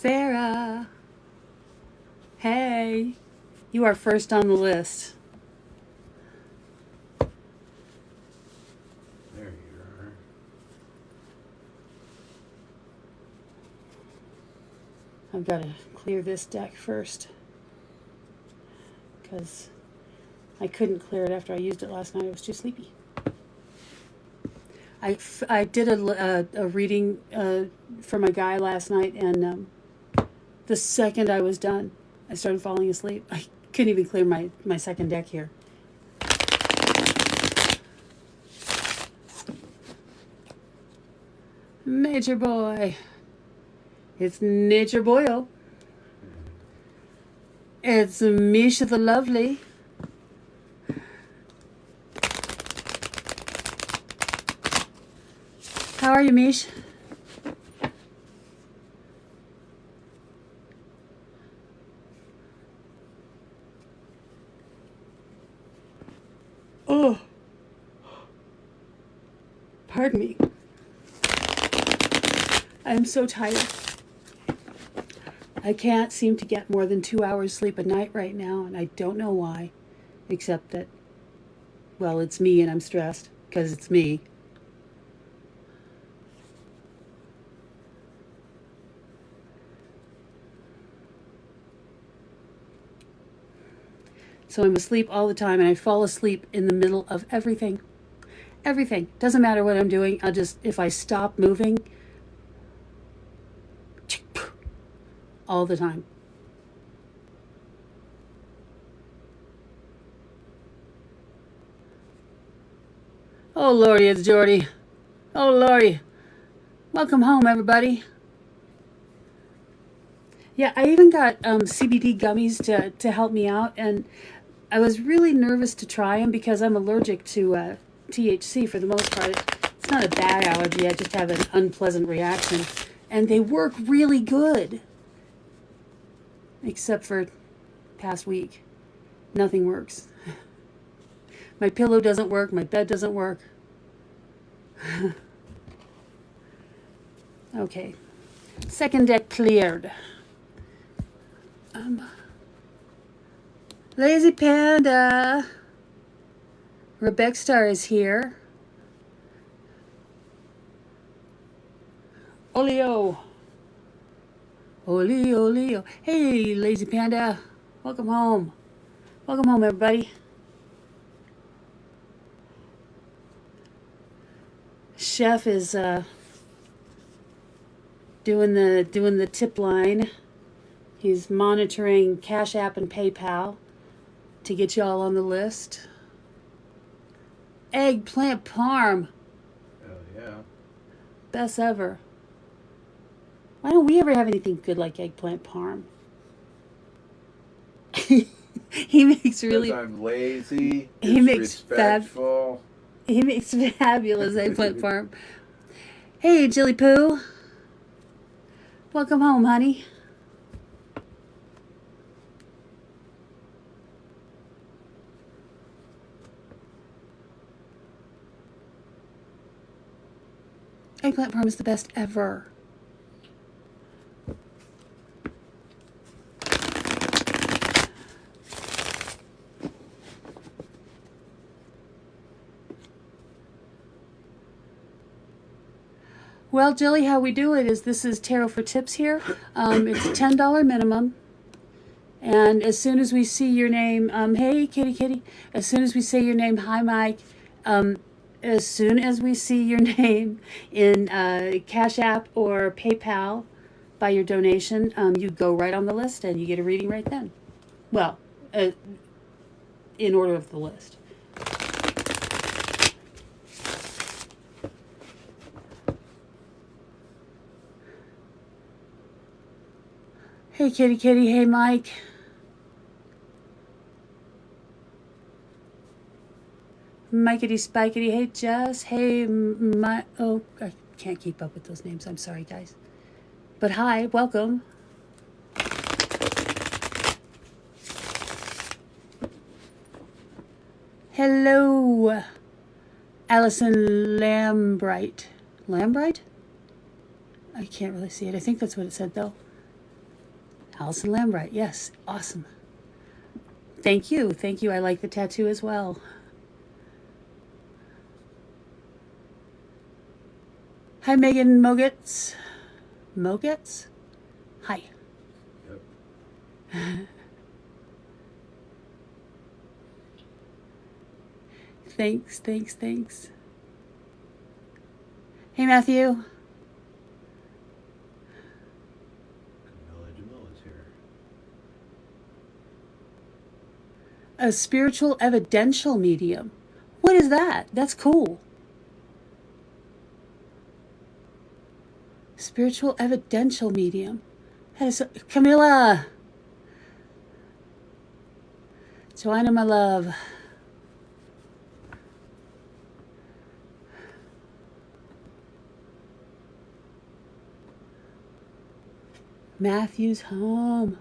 Sarah. Hey. You are first on the list. There you are. I've got to clear this deck first, because I couldn't clear it after I used it last night. I was too sleepy. I did a reading for my guy last night, and the second I was done, I started falling asleep. I couldn't even clear my second deck here. Nature Boy. It's Nature Boyo. It's Misha the Lovely. How are you, Mish? Oh. Pardon me. I'm so tired. I can't seem to get more than 2 hours sleep a night right now, and I don't know why, except that, well, it's me and I'm stressed because it's me. So I'm asleep all the time, and I fall asleep in the middle of everything. Everything. Doesn't matter what I'm doing. If I stop moving, all the time. Oh, Lordy, it's Jordy. Oh, Lordy. Welcome home, everybody. Yeah, I even got CBD gummies to help me out, and I was really nervous to try them because I'm allergic to THC for the most part. It's not a bad allergy, I just have an unpleasant reaction. And they work really good. Except for past week. Nothing works. My pillow doesn't work, my bed doesn't work. Okay. Second deck cleared. Lazy Panda. Rebecca Star is here. Olio. Olio. Hey, Lazy Panda. Welcome home. Welcome home, everybody. Chef is doing the tip line. He's monitoring Cash App and PayPal to get y'all on the list. Eggplant parm. Oh, yeah. Best ever. Why don't we ever have anything good like eggplant parm? He makes really. Because I'm lazy. He makes disrespectful. He makes fabulous eggplant parm. Hey, Jilly Poo. Welcome home, honey. Eggplant parm is the best ever. Well, Jilly, how we do it is this is Tarot for Tips here. It's $10 minimum. And as soon as we see your name, hey, kitty. As soon as we say your name, hi, Mike. As soon as we see your name in Cash App or PayPal by your donation, you go right on the list and you get a reading right then. Well, in order of the list. Hey, kitty. Hey, Mike. Mikey Spikety. Hey, Jess. Hey, oh, I can't keep up with those names. I'm sorry, guys. But hi, welcome. Hello, Allison Lambright. Lambright? I can't really see it. I think that's what it said, though. Allison Lambright, yes, awesome. Thank you, thank you. I like the tattoo as well. Hi, Megan Mogitz. Mogitz? Hi. Yep. Thanks, thanks, thanks. Hey, Matthew. Camilla Jamil is here. A spiritual evidential medium. What is that? That's cool. Spiritual evidential medium. That is Camilla. Joanna, my love. Matthew's home.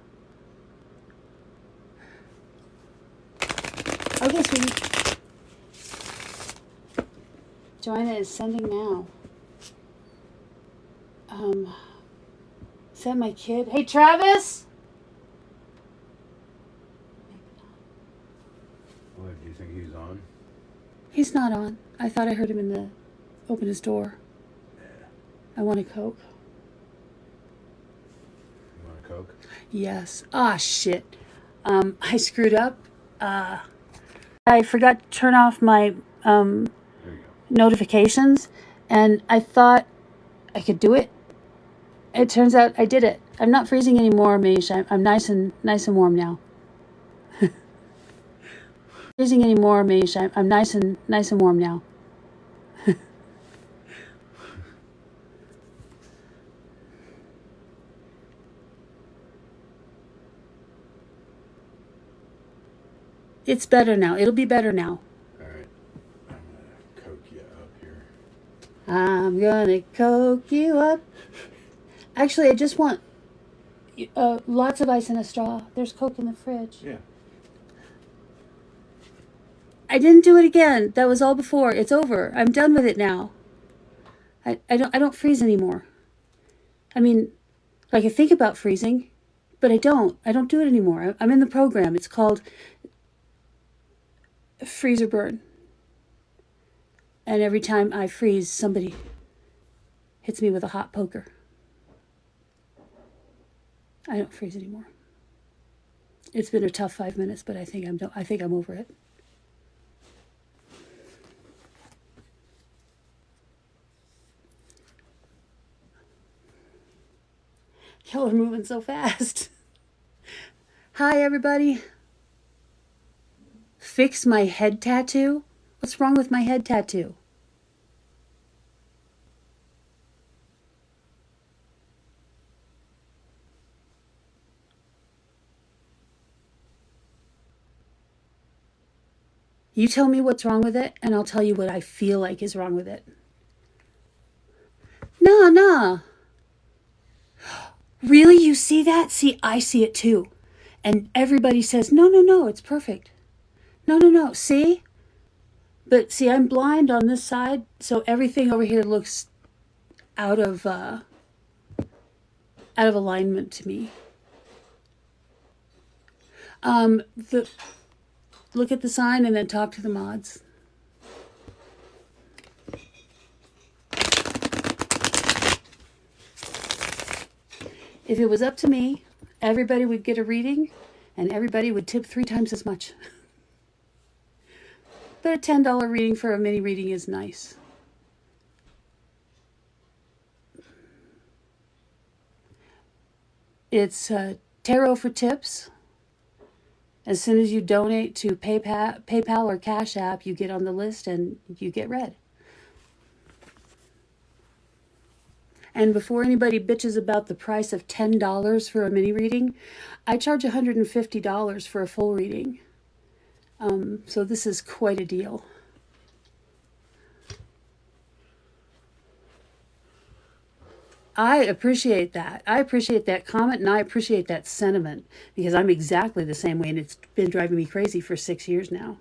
Okay, sweetie. Joanna is sending now. Is that my kid? Hey, Travis! What, do you think he's on? He's not on. I thought I heard him open his door. Yeah. I want a Coke. You want a Coke? Yes. Ah, shit. I screwed up. I forgot to turn off my There you go. notifications, and I thought I could do it. It turns out I did it. I'm not freezing anymore, Mish. I'm nice and warm now. Freezing anymore, Mish. I'm nice and warm now. It's better now. It'll be better now. Alright. I'm gonna Coke you up here. I'm gonna Coke you up. Actually, I just want lots of ice in a straw. There's Coke in the fridge. Yeah. I didn't do it again. That was all before. It's over. I'm done with it now. I don't freeze anymore. I mean, like I think about freezing, but I don't. I don't do it anymore. I'm in the program. It's called Freezer Burn. And every time I freeze, somebody hits me with a hot poker. I don't freeze anymore. It's been a tough 5 minutes, but I think I'm over it. Y'all are moving so fast. Hi, everybody. Fix my head tattoo? What's wrong with my head tattoo? You tell me what's wrong with it, and I'll tell you what I feel like is wrong with it. No. Really? You see that? See, I see it too. And everybody says, no, it's perfect. No. See? But see, I'm blind on this side, so everything over here looks out of alignment to me. Look at the sign and then talk to the mods. If it was up to me, everybody would get a reading and everybody would tip 3 times as much. But a $10 reading for a mini reading is nice. It's Tarot for Tips. As soon as you donate to PayPal or Cash App, you get on the list and you get read. And before anybody bitches about the price of $10 for a mini reading, I charge $150 for a full reading. So this is quite a deal. I appreciate that. I appreciate that comment and I appreciate that sentiment because I'm exactly the same way and it's been driving me crazy for 6 years now.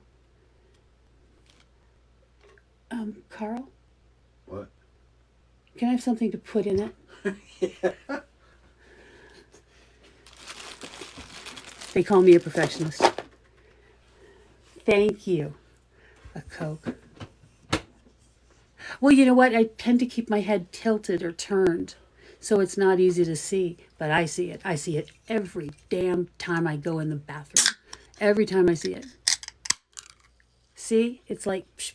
Carl? What? Can I have something to put in it? Yeah. They call me a perfectionist. Thank you. A Coke. Well, you know what? I tend to keep my head tilted or turned, so it's not easy to see. But I see it. I see it every damn time I go in the bathroom. Every time I see it. See? It's like psh,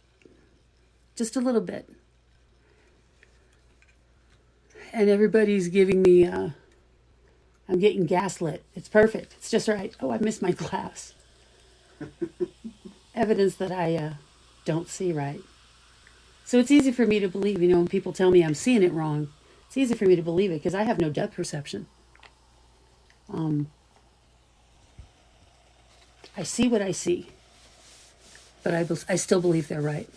just a little bit. And everybody's giving me, I'm getting gaslit. It's perfect. It's just right. Oh, I missed my glass. Evidence that I don't see right. So it's easy for me to believe, when people tell me I'm seeing it wrong, it's easy for me to believe it because I have no depth perception. I see what I see, but I still believe they're right.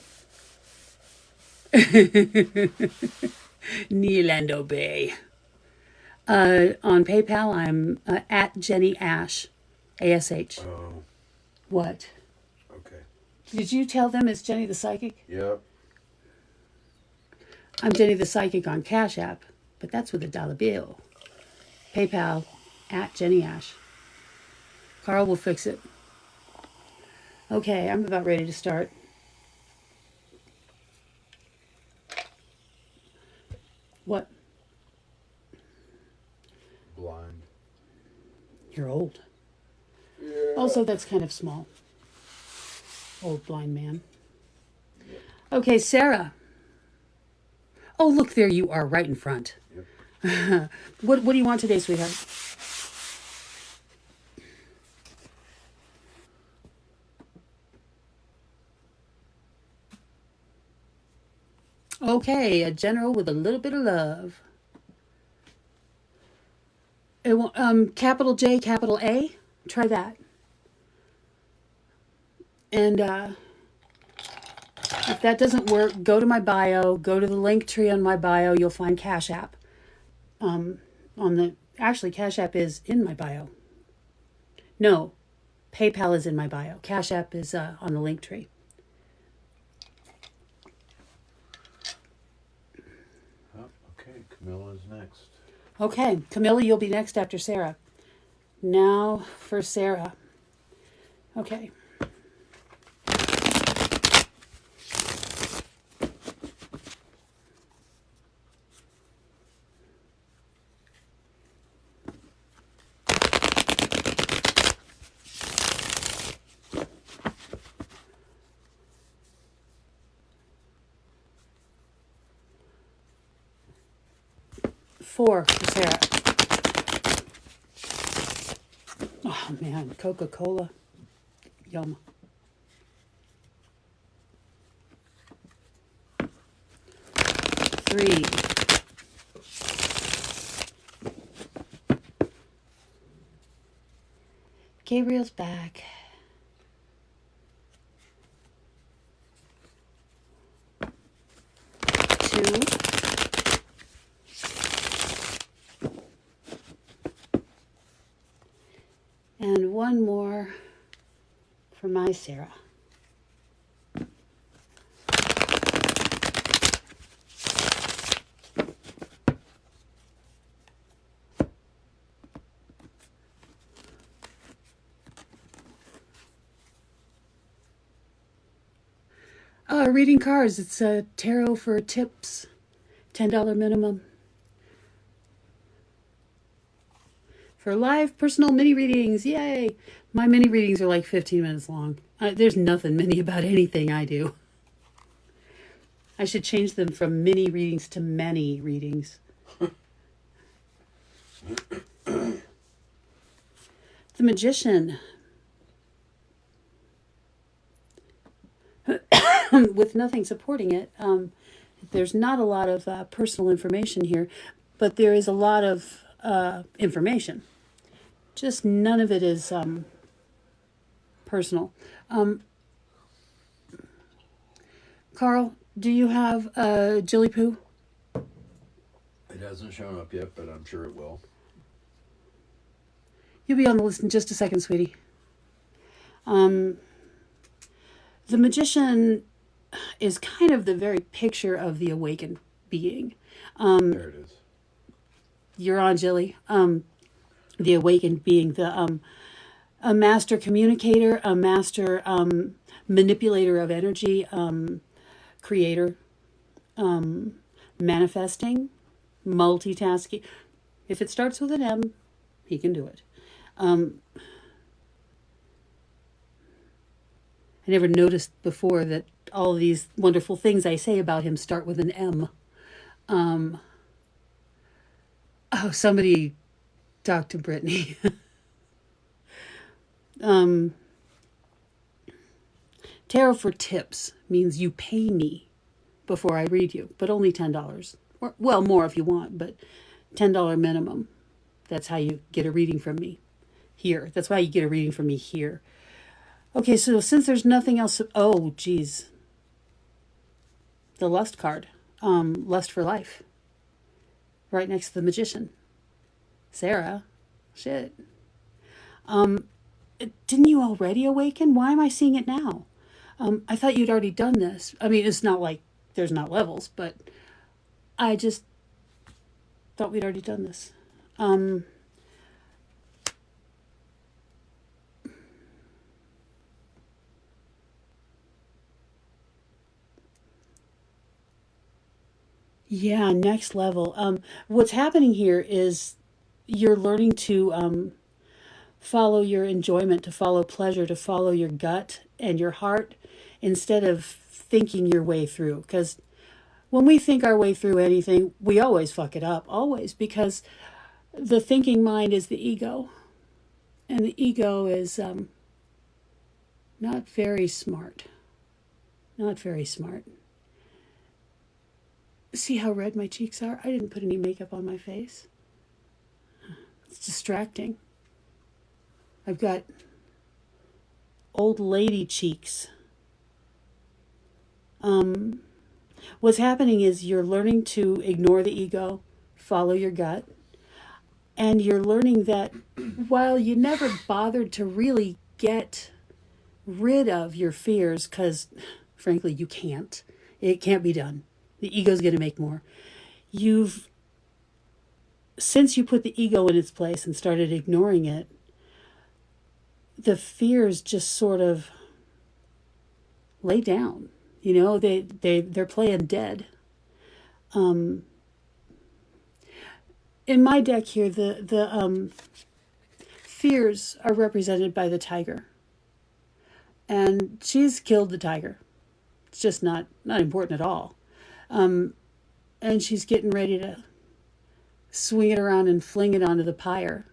Neolando Bay. On PayPal, I'm at Jenny Ash, ASH. Oh, What? okay. Did you tell them it's Jenny the Psychic? Yep. I'm Jenny the Psychic on Cash App, but that's with a dollar bill. PayPal, at Jenny Ash. Carl will fix it. Okay, I'm about ready to start. What? Blind. You're old. Yeah. Also, that's kind of small. Old blind man. Okay, Sarah. Oh, look, there you are, right in front. Yep. What do you want today, sweetheart? Okay, a general with a little bit of love. Capital J, capital A. Try that. And if that doesn't work, go to my bio. Go to the link tree on my bio. You'll find Cash App. Actually, Cash App is in my bio. No, PayPal is in my bio. Cash App is on the link tree. Oh, okay, Camilla's next. Okay, Camilla, you'll be next after Sarah. Now for Sarah. Okay. Four for Sarah. Oh man, Coca-Cola. Yum. Three. Gabriel's back. Two. And one more for my Sarah. Reading cards. It's a tarot for tips. $10 minimum. For live personal mini readings. Yay! My mini readings are like 15 minutes long. There's nothing mini about anything I do. I should change them from mini readings to many readings. The Magician. With nothing supporting it. There's not a lot of personal information here, but there is a lot of information. Just none of it is personal. Carl, do you have Jilly Poo? It hasn't shown up yet, but I'm sure it will. You'll be on the list in just a second, sweetie. The Magician is kind of the very picture of the awakened being. There it is. You're on, Jilly. The awakened being, the a master communicator, a master manipulator of energy, creator, manifesting, multitasking. If it starts with an M, he can do it. I never noticed before that all of these wonderful things I say about him start with an M. Oh, somebody talk to Brittany. Tarot for tips means you pay me before I read you, but only $10. Or, well, more if you want, but $10 minimum. That's how you get a reading from me here. That's why you get a reading from me here. Okay, so since there's nothing else, oh, geez. The lust card, lust for life, right next to the magician. Sarah, shit. Didn't you already awaken? Why am I seeing it now? I thought you'd already done this. I mean, it's not like there's not levels, but I just thought we'd already done this. Yeah, next level. What's happening here is you're learning to follow your enjoyment, to follow pleasure, to follow your gut and your heart instead of thinking your way through. Because when we think our way through anything, we always fuck it up, always, because the thinking mind is the ego. And the ego is not very smart. Not very smart. See how red my cheeks are? I didn't put any makeup on my face. It's distracting. I've got old lady cheeks. What's happening is you're learning to ignore the ego, follow your gut, and you're learning that while you never bothered to really get rid of your fears, because frankly you can't, it can't be done. The ego's going to make more. Since you put the ego in its place and started ignoring it, the fears just sort of lay down. You know, they're playing dead. In my deck here, the fears are represented by the tiger, and she's killed the tiger. It's just not important at all. And she's getting ready to swing it around and fling it onto the pyre.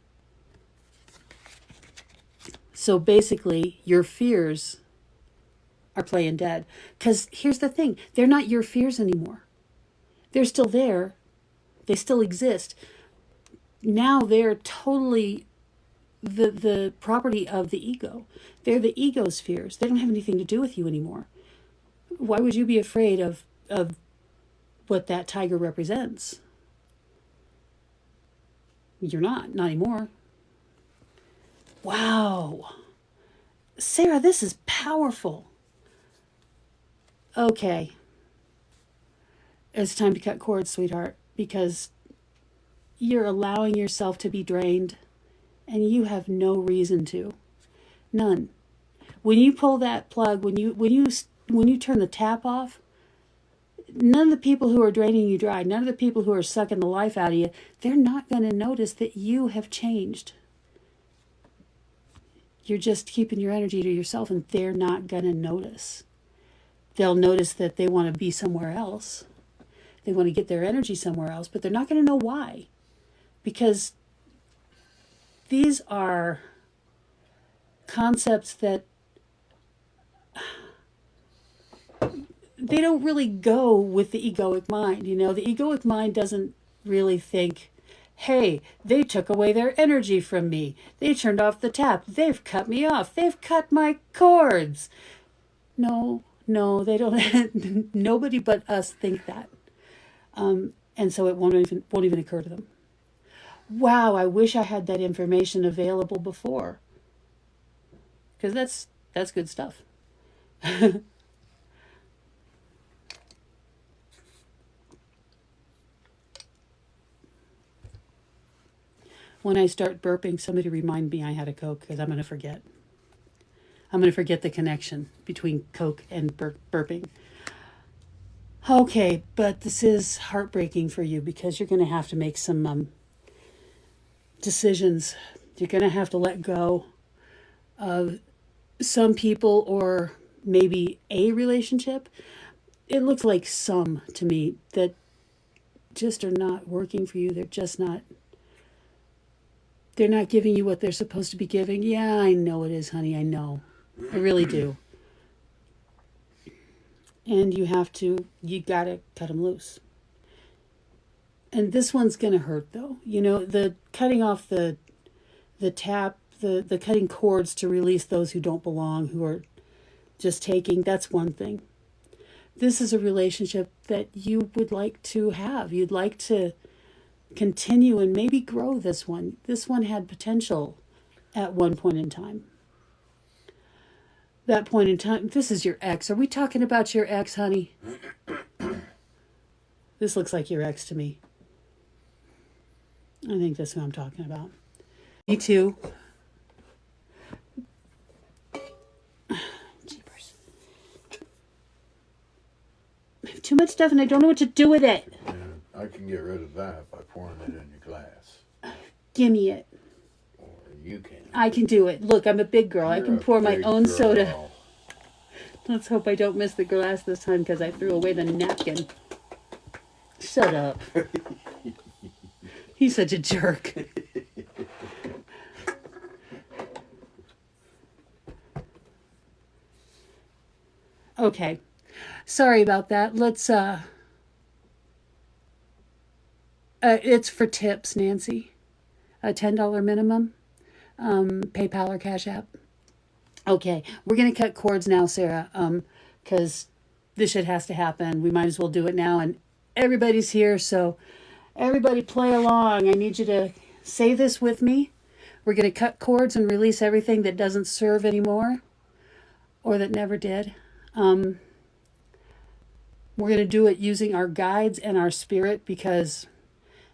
So basically, your fears are playing dead. Because here's the thing, they're not your fears anymore. They're still there. They still exist. Now they're totally the property of the ego. They're the ego's fears. They don't have anything to do with you anymore. Why would you be afraid of what that tiger represents? You're not anymore. Wow. Sarah, this is powerful. Okay. It's time to cut cords, sweetheart, because you're allowing yourself to be drained and you have no reason to. None. When you pull that plug, when you turn the tap off, none of the people who are draining you dry, none of the people who are sucking the life out of you, they're not going to notice that you have changed. You're just keeping your energy to yourself, and they're not going to notice. They'll notice that they want to be somewhere else. They want to get their energy somewhere else, but they're not going to know why. Because these are concepts that they don't really go with the egoic mind. You know, the egoic mind doesn't really think, hey, they took away their energy from me. They turned off the tap. They've cut me off. They've cut my cords. No, they don't. Nobody but us think that. And so it won't even occur to them. Wow, I wish I had that information available before. Because that's good stuff. When I start burping, somebody remind me I had a Coke because I'm going to forget. I'm going to forget the connection between Coke and burping. Okay, but this is heartbreaking for you because you're going to have to make some decisions. You're going to have to let go of some people or maybe a relationship. It looks like some to me that just are not working for you. They're not giving you what they're supposed to be giving. Yeah, I know it is, honey. I know. I really do. And you gotta cut them loose. And this one's gonna hurt though. You know, the cutting off the tap, the cutting cords to release those who don't belong, who are just taking, that's one thing. This is a relationship that you would like to have. You'd like to continue and maybe grow this one. This one had potential at one point in time. That point in time, this is your ex. Are we talking about your ex, honey? This looks like your ex to me. I think that's who I'm talking about. Me too. Jeepers. I have too much stuff and I don't know what to do with it. Yeah, I can get rid of that by pouring it in your glass. Give me it. Or you can. I can do it. Look, I'm a big girl. I can pour my own soda. Girl. Let's hope I don't miss the glass this time because I threw away the napkin. Shut up. He's such a jerk. Okay. Sorry about that. Let's it's for tips, Nancy. A $10 minimum. PayPal or Cash App. Okay, we're going to cut cords now, Sarah, because this shit has to happen. We might as well do it now, and everybody's here, so everybody play along. I need you to say this with me. We're going to cut cords and release everything that doesn't serve anymore, or that never did. We're going to do it using our guides and our spirit, because,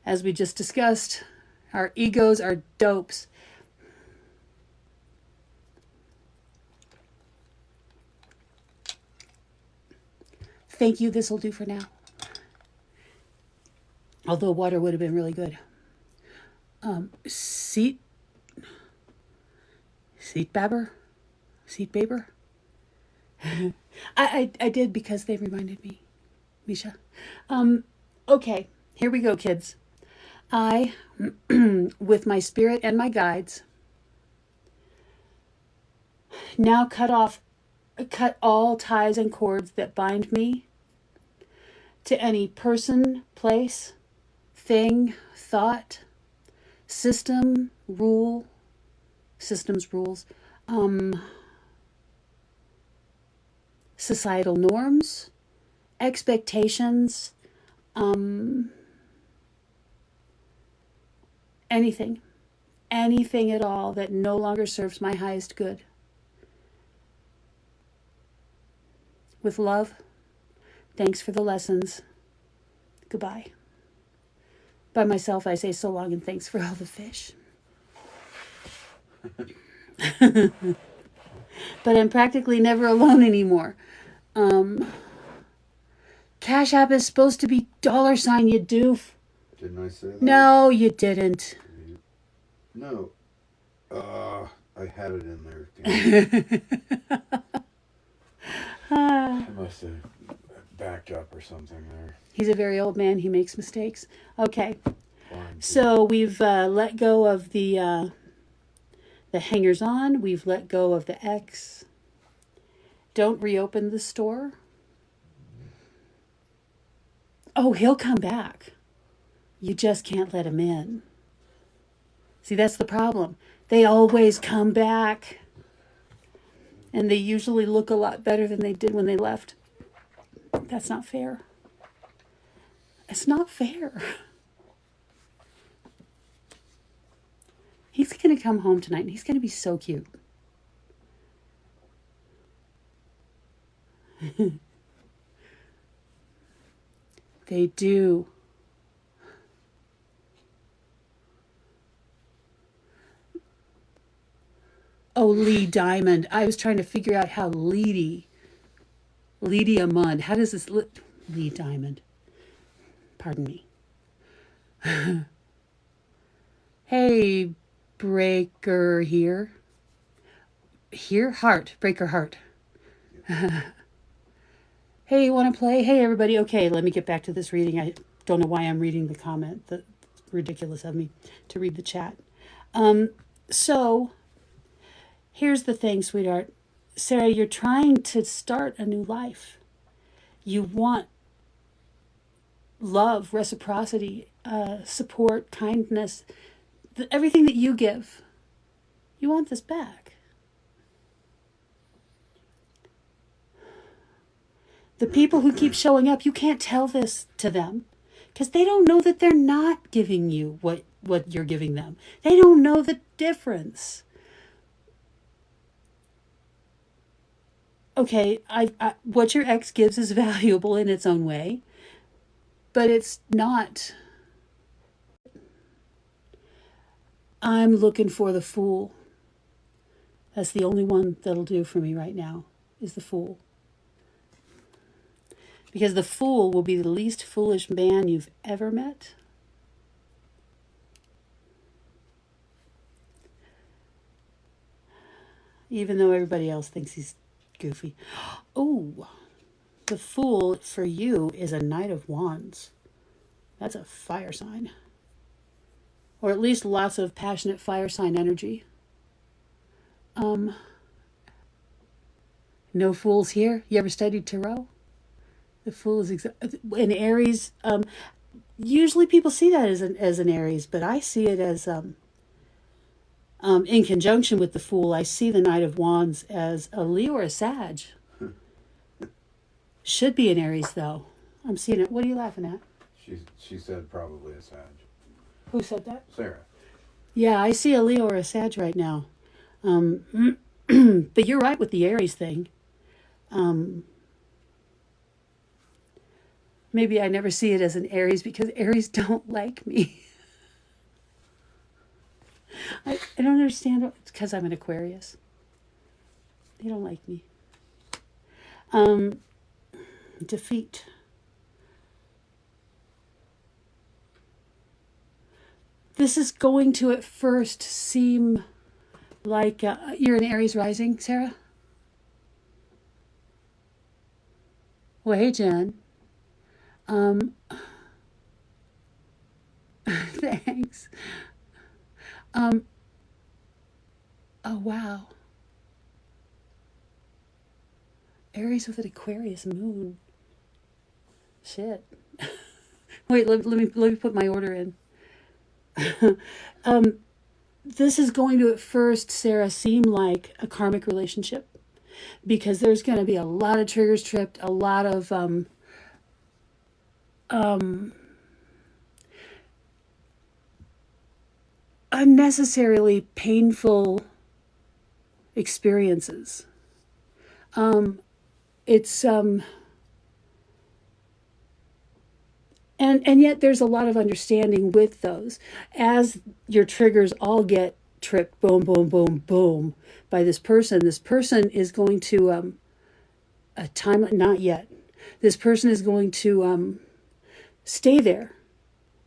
as we just discussed, our egos are dopes. Thank you. This will do for now. Although water would have been really good. Seat Baber? I did because they reminded me, Misha. Okay, here we go, kids. I, with my spirit and my guides, now cut all ties and cords that bind me to any person, place, thing, thought, systems, rules, societal norms, expectations, anything at all that no longer serves my highest good. With love, thanks for the lessons. Goodbye. By myself, I say so long and thanks for all the fish. But I'm practically never alone anymore. Cash App is supposed to be $, you doof. Didn't I say that? No, you didn't. No. I had it in there. I must have backed up or something there. He's a very old man. He makes mistakes. Okay. Fine. So we've let go of the hangers-on. We've let go of the ex. Don't reopen the store. Oh, he'll come back. You just can't let him in. See, that's the problem. They always come back. And they usually look a lot better than they did when they left. That's not fair. It's not fair. He's going to come home tonight and he's going to be so cute. They do. Oh, Lee Diamond. I was trying to figure out how Lydia Mund. How does this Lee Diamond? Pardon me. Hey, Breaker here. Breaker Heart. Hey, you want to play? Hey, everybody. Okay, let me get back to this reading. I don't know why I'm reading the comment. That's ridiculous of me to read the chat. So, here's the thing, sweetheart. Sarah, you're trying to start a new life. You want love, reciprocity, support, kindness, everything that you give. You want this back. The people who keep showing up, you can't tell this to them because they don't know that they're not giving you what you're giving them. They don't know the difference. Okay, what your ex gives is valuable in its own way, but it's not. I'm looking for the Fool. That's the only one that'll do for me right now, is the Fool. Because the Fool will be the least foolish man you've ever met. Even though everybody else thinks he's goofy. Oh, the Fool for you is a Knight of Wands. That's a fire sign. Or at least lots of passionate fire sign energy. No fools here. You ever studied tarot? The Fool is in Aries. Usually people see that as an Aries, but I see it as in conjunction with the Fool. I see the Knight of Wands as a Leo or a Sag. Should be an Aries though. I'm seeing it. What are you laughing at? She said probably a Sag. Who said that? Sarah. Yeah, I see a Leo or a Sag right now. But you're right with the Aries thing. Maybe I never see it as an Aries because Aries don't like me. I don't understand. It's because I'm an Aquarius. They don't like me. Defeat. This is going to at first seem like you're an Aries rising, Sarah? Well, hey, Jen. Thanks. Oh, wow. Aries with an Aquarius moon. Shit. Wait, let me put my order in. This is going to at first, Sarah, seem like a karmic relationship because there's going to be a lot of triggers tripped, a lot of unnecessarily painful experiences. It's and yet there's a lot of understanding with those as your triggers all get tripped, boom, boom, boom, boom, by this person. This person is going to a time, not yet. This person is going to stay there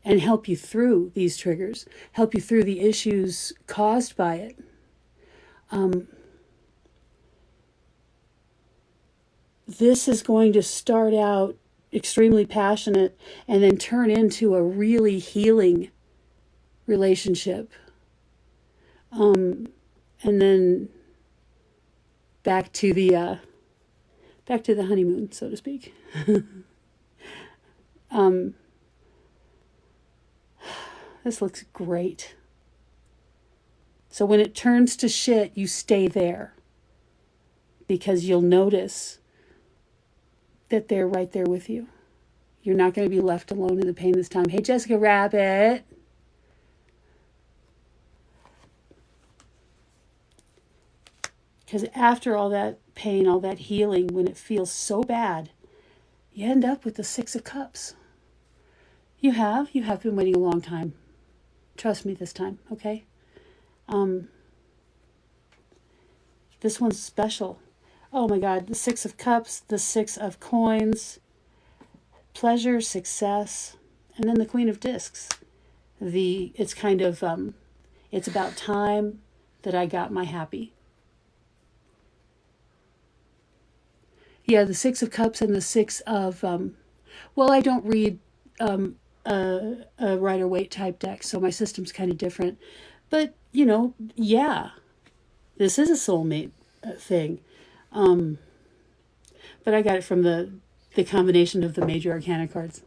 and help you through these triggers, help you through the issues caused by it. This is going to start out extremely passionate and then turn into a really healing relationship. And then back to the honeymoon, so to speak. This looks great. So when it turns to shit, you stay there because you'll notice that they're right there with you. You're not going to be left alone in the pain this time. Hey, Jessica Rabbit. Because after all that pain, all that healing, when it feels so bad, you end up with the Six of Cups. You have been waiting a long time. Trust me this time, okay? This one's special. Oh my God, the Six of Cups, the Six of Coins, pleasure, success, and then the Queen of Discs. It's kind of, it's about time that I got my happy. Yeah, the Six of Cups and the Six of, well, I don't read a Rider-Waite type deck, so my system's kind of different. But, yeah, this is a soulmate thing. But I got it from the combination of the major arcana cards.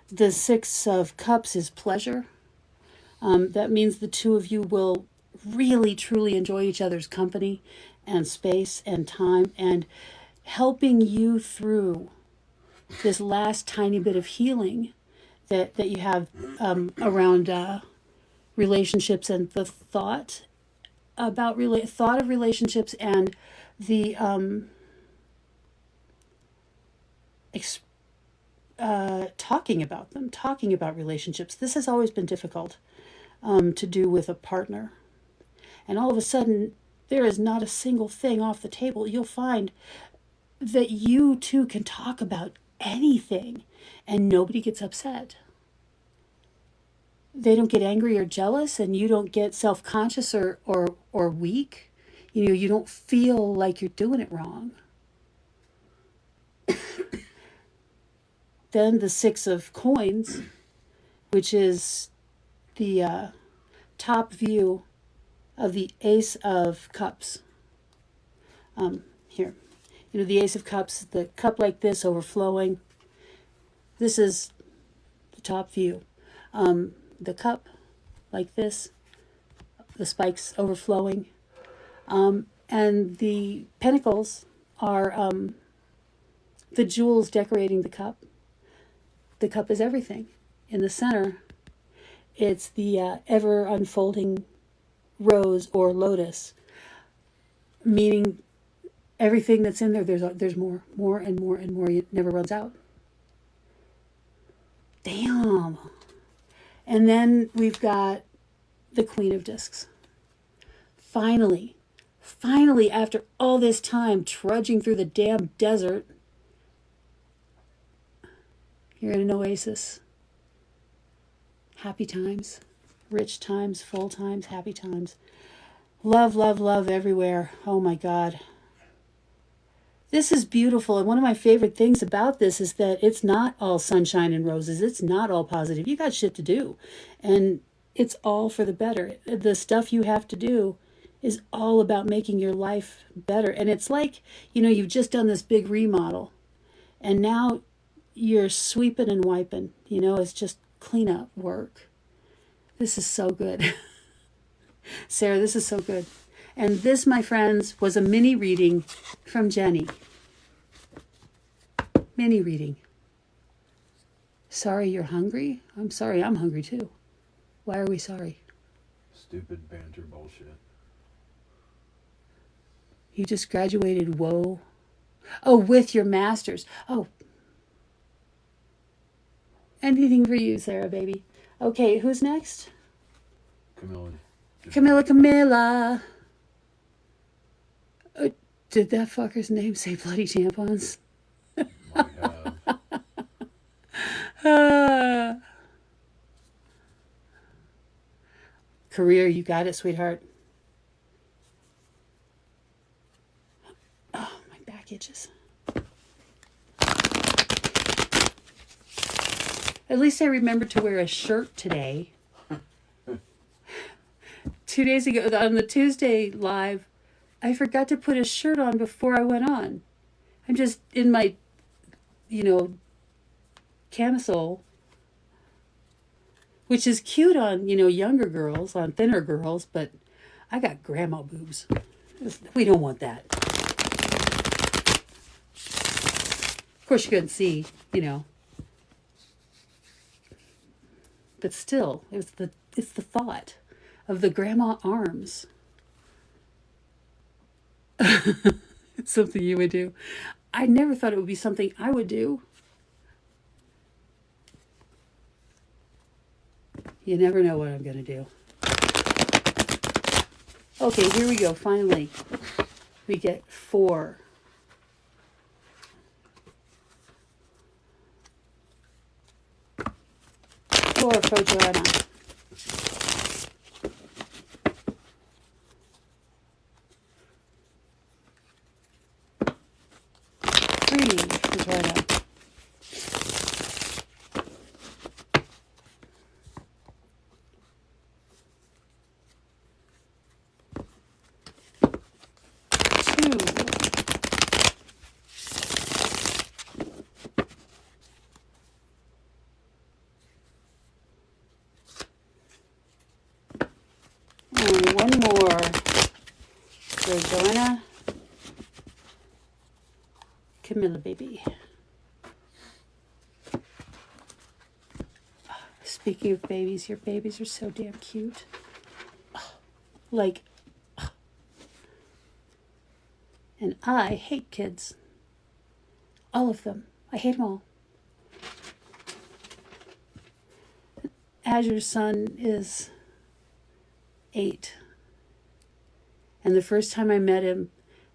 The Six of Cups is pleasure. That means the two of you will really, truly enjoy each other's company and space and time, and helping you through this last tiny bit of healing that you have around relationships, and the thought of relationships, and the talking about relationships. This has always been difficult to do with a partner, and all of a sudden there is not a single thing off the table. You'll find that you two can talk about anything and nobody gets upset. They don't get angry or jealous, and you don't get self-conscious or weak. You don't feel like you're doing it wrong. Then the Six of Coins, which is the top view of the Ace of Cups. Here, the Ace of Cups, the cup like this overflowing. This is the top view. The cup like this, the spikes overflowing, and the pentacles are the jewels decorating the cup. The cup is everything. In the center, it's the ever unfolding rose or lotus, meaning everything that's in there, there's more and more and more. It never runs out. Damn. And then we've got the Queen of Discs. Finally, after all this time trudging through the damn desert, you're in an oasis. Happy times, rich times, full times, happy times. Love, love, love everywhere. Oh my God. This is beautiful, and one of my favorite things about this is that it's not all sunshine and roses. It's not all positive. You got shit to do, and it's all for the better. The stuff you have to do is all about making your life better. And it's like, you've just done this big remodel, and now you're sweeping and wiping. It's just cleanup work. This is so good. Sarah, this is so good. And this, my friends, was a mini reading from Jenny. Mini reading. Sorry you're hungry? I'm sorry I'm hungry too. Why are we sorry? Stupid banter bullshit. You just graduated, whoa. Oh, with your master's. Oh. Anything for you, Sarah, baby. Okay, who's next? Camilla. Did that fucker's name say bloody tampons? Career, you got it, sweetheart. Oh, my back itches. At least I remembered to wear a shirt today. 2 days ago, on the Tuesday live, I forgot to put a shirt on before I went on. I'm just in my, camisole, which is cute on, younger girls, on thinner girls, but I got grandma boobs. We don't want that. Of course, you couldn't see, But still, it's the thought of the grandma arms. It's something you would do. I never thought it would be something I would do. You never know what I'm going to do. Okay, here we go. Finally, we get 4. Four for Joanna. 3 for Joanna. 2. 1 more for Joanna. Camilla, baby. Speaking of babies, your babies are so damn cute. Like, and I hate kids. All of them. I hate them all. Azure's son is 8. And the first time I met him,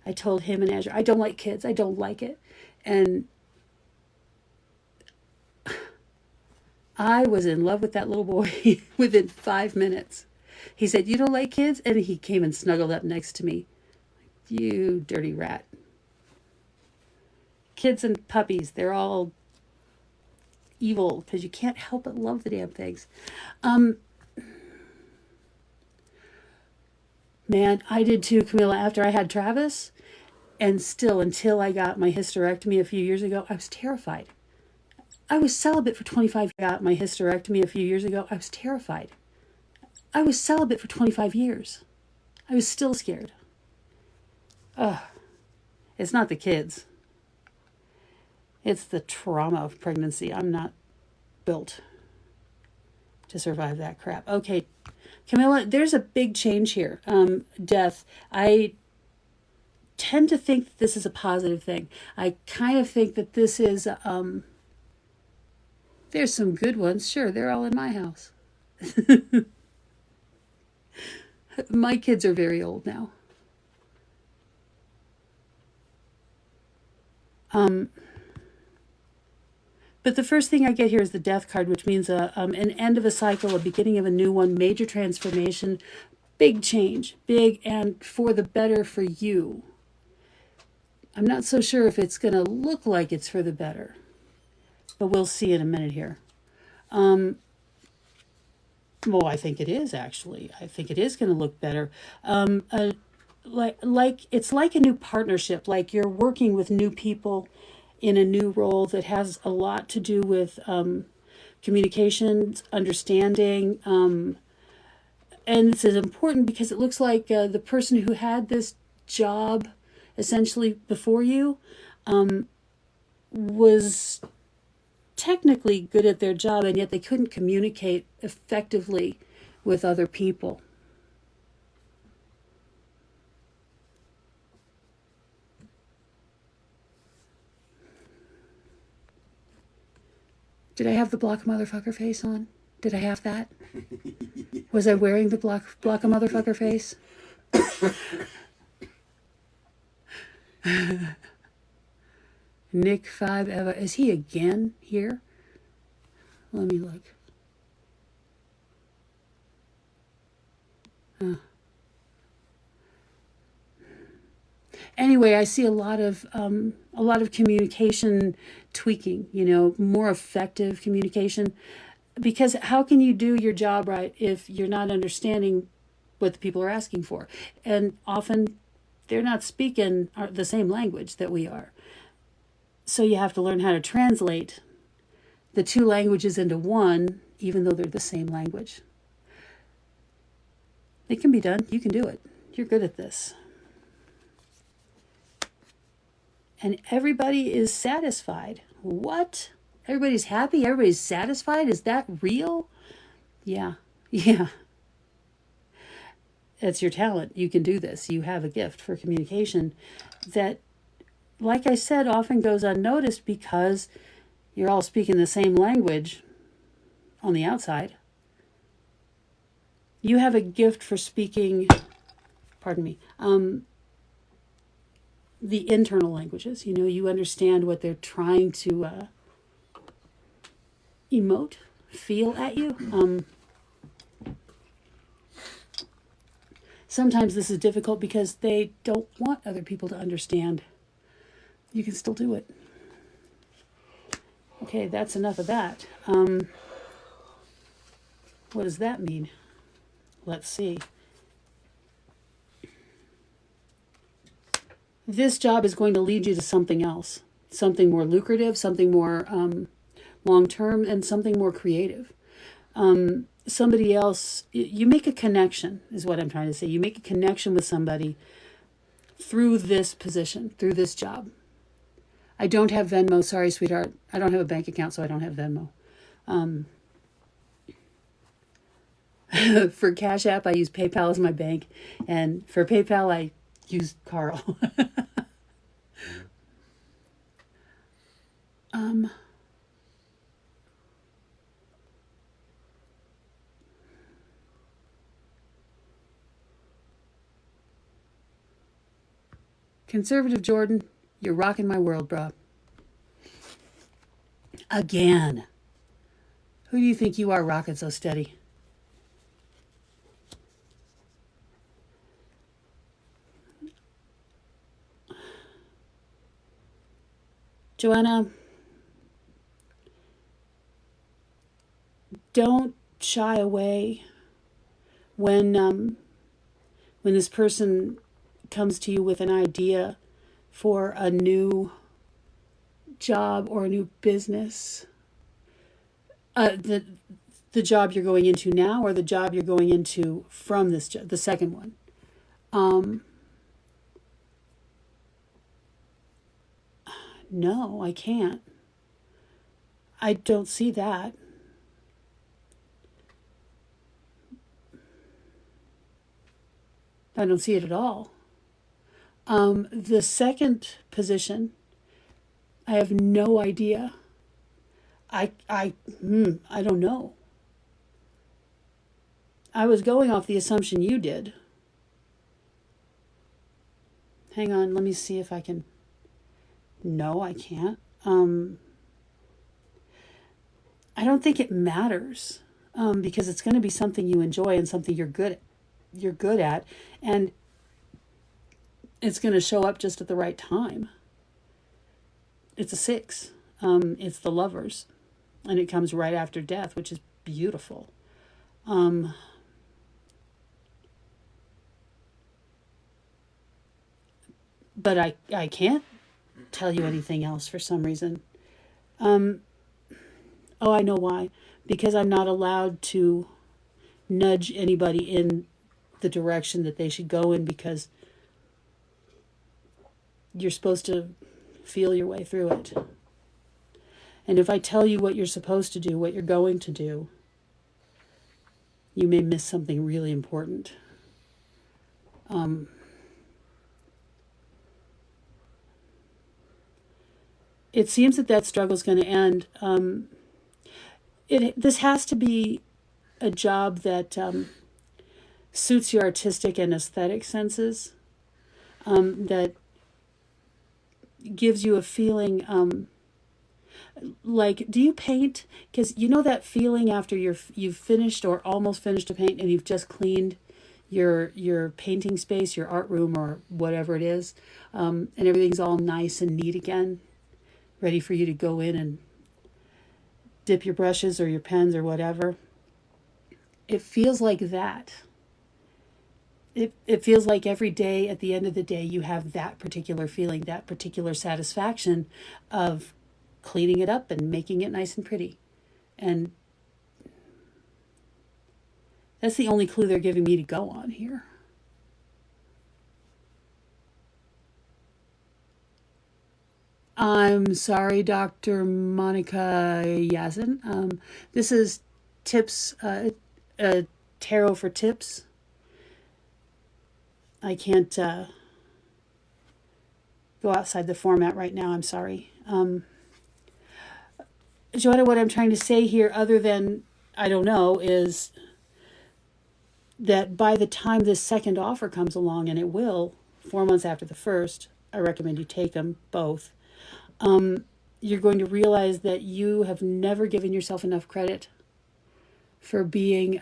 I told him and Azure, I don't like kids. I don't like it. And I was in love with that little boy within 5 minutes. He said, "You don't like kids?" And he came and snuggled up next to me. You dirty rat. Kids and puppies, they're all evil because you can't help but love the damn things. Man, I did too, Camilla, after I had Travis. And still, until I got my hysterectomy a few years ago, I was terrified. I was celibate for 25 years. I got my hysterectomy a few years ago. I was terrified. I was celibate for 25 years. I was still scared. It's not the kids. It's the trauma of pregnancy. I'm not built to survive that crap. Okay, Camilla, there's a big change here. Death. I tend to think that this is a positive thing. I kind of think that this is, there's some good ones. Sure, they're all in my house. My kids are very old now. But the first thing I get here is the death card, which means an end of a cycle, a beginning of a new one, major transformation, big change, big and for the better for you. I'm not so sure if it's going to look like it's for the better, but we'll see in a minute here. Well, I think it is actually. I think it is going to look better. Like it's like a new partnership. Like you're working with new people in a new role that has a lot to do with communications, understanding, and this is important because it looks like the person who had this job essentially before you was technically good at their job, and yet they couldn't communicate effectively with other people. Did I have the block a motherfucker face on? Did I have that? Was I wearing the block a motherfucker face? Nick 5 Eva. Is he again here? Let me look. Anyway, I see a lot of communication tweaking. More effective communication. Because how can you do your job right if you're not understanding what the people are asking for? And often they're not speaking the same language that we are. So you have to learn how to translate the two languages into one, even though they're the same language. It can be done. You can do it. You're good at this. And everybody is satisfied. What? Everybody's happy? Everybody's satisfied? Is that real? Yeah. It's your talent. You can do this. You have a gift for communication that, like I said, often goes unnoticed because you're all speaking the same language on the outside. You have a gift for speaking pardon me, the internal languages. You know, you understand what they're trying to emote, feel at you. Sometimes this is difficult because they don't want other people to understand. You can still do it. Okay, that's enough of that. What does that mean? Let's see. This job is going to lead you to something else, something more lucrative, something more long-term, and something more creative. Somebody else, you make a connection, is what I'm trying to say. You make a connection with somebody through this position, through this job. I don't have Venmo. Sorry, sweetheart. I don't have a bank account, so I don't have Venmo. For Cash App, I use PayPal as my bank. And for PayPal, I use Carl. Conservative Jordan, you're rocking my world, bro. Again. Who do you think you are rocking so steady? Joanna, don't shy away when this person comes to you with an idea for a new job or a new business. The job you're going into now, or the job you're going into from this job, the second one. No, I can't. I don't see that. I don't see it at all. The second position, I have no idea. I don't know. I was going off the assumption you did. Hang on, let me see if I can. No, I can't. I don't think it matters because it's going to be something you enjoy and something you're good at, and it's going to show up just at the right time. It's a 6. It's the Lovers, and it comes right after Death, which is beautiful. But I can't tell you anything else for some reason. Oh, I know why. Because I'm not allowed to nudge anybody in the direction that they should go in, because you're supposed to feel your way through it. And if I tell you what you're supposed to do, what you're going to do, you may miss something really important. It seems that struggle is going to end. This has to be a job that suits your artistic and aesthetic senses, that gives you a feeling like, do you paint? Because you know that feeling after you've finished or almost finished a paint, and you've just cleaned your painting space, your art room, or whatever it is, and everything's all nice and neat again, ready for you to go in and dip your brushes or your pens or whatever. It feels like that. It feels like every day, at the end of the day, you have that particular feeling, that particular satisfaction of cleaning it up and making it nice and pretty. And that's the only clue they're giving me to go on here. I'm sorry, Dr. Monica Yazin. This is tips, tarot for tips. I can't go outside the format right now. I'm sorry. Joanna, what I'm trying to say here, other than I don't know, is that by the time this second offer comes along, and it will, 4 months after the first, I recommend you take them both. You're going to realize that you have never given yourself enough credit for being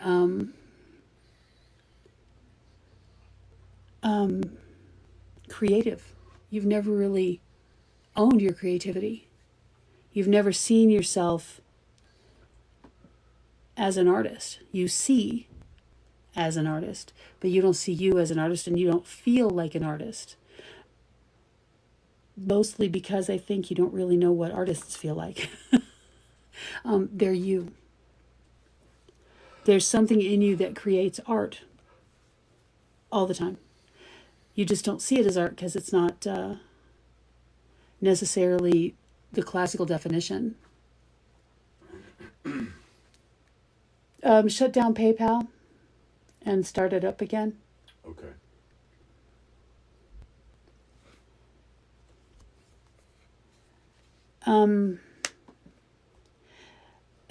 creative. You've never really owned your creativity. You've never seen yourself as an artist. You see as an artist, but you don't see you as an artist, and you don't feel like an artist. Mostly because I think you don't really know what artists feel like. They're you. There's something in you that creates art all the time. You just don't see it as art because it's not necessarily the classical definition. Shut down PayPal and start it up again. Okay.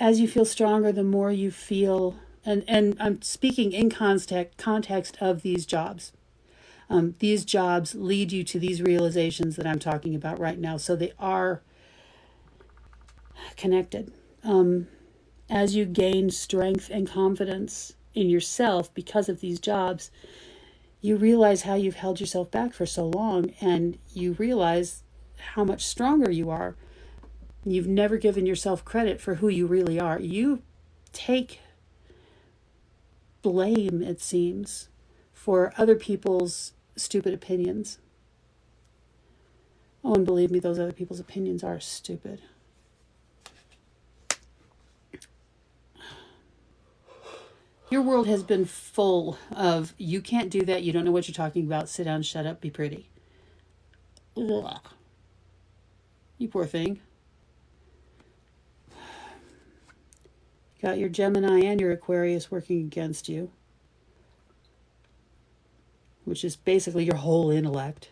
As you feel stronger, the more you feel, and I'm speaking in context of these jobs. These jobs lead you to these realizations that I'm talking about right now. So they are connected. As you gain strength and confidence in yourself because of these jobs, you realize how you've held yourself back for so long, and you realize how much stronger you are. You've never given yourself credit for who you really are. You take blame, it seems, for other people's stupid opinions. Oh, and believe me, those other people's opinions are stupid. Your world has been full of, you can't do that, you don't know what you're talking about, sit down, shut up, be pretty. Ugh. You poor thing. Got your Gemini and your Aquarius working against you, which is basically your whole intellect.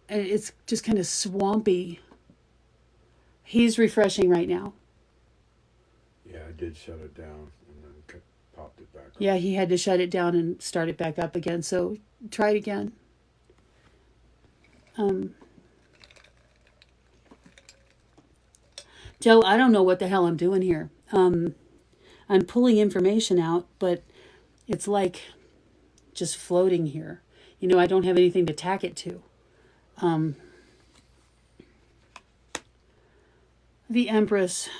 And it's just kind of swampy. He's refreshing right now. Yeah, I did shut it down and then popped it back up. Yeah, he had to shut it down and start it back up again. So try it again. Joe, I don't know what the hell I'm doing here. I'm pulling information out, but it's like just floating here. You know, I don't have anything to tack it to. The Empress.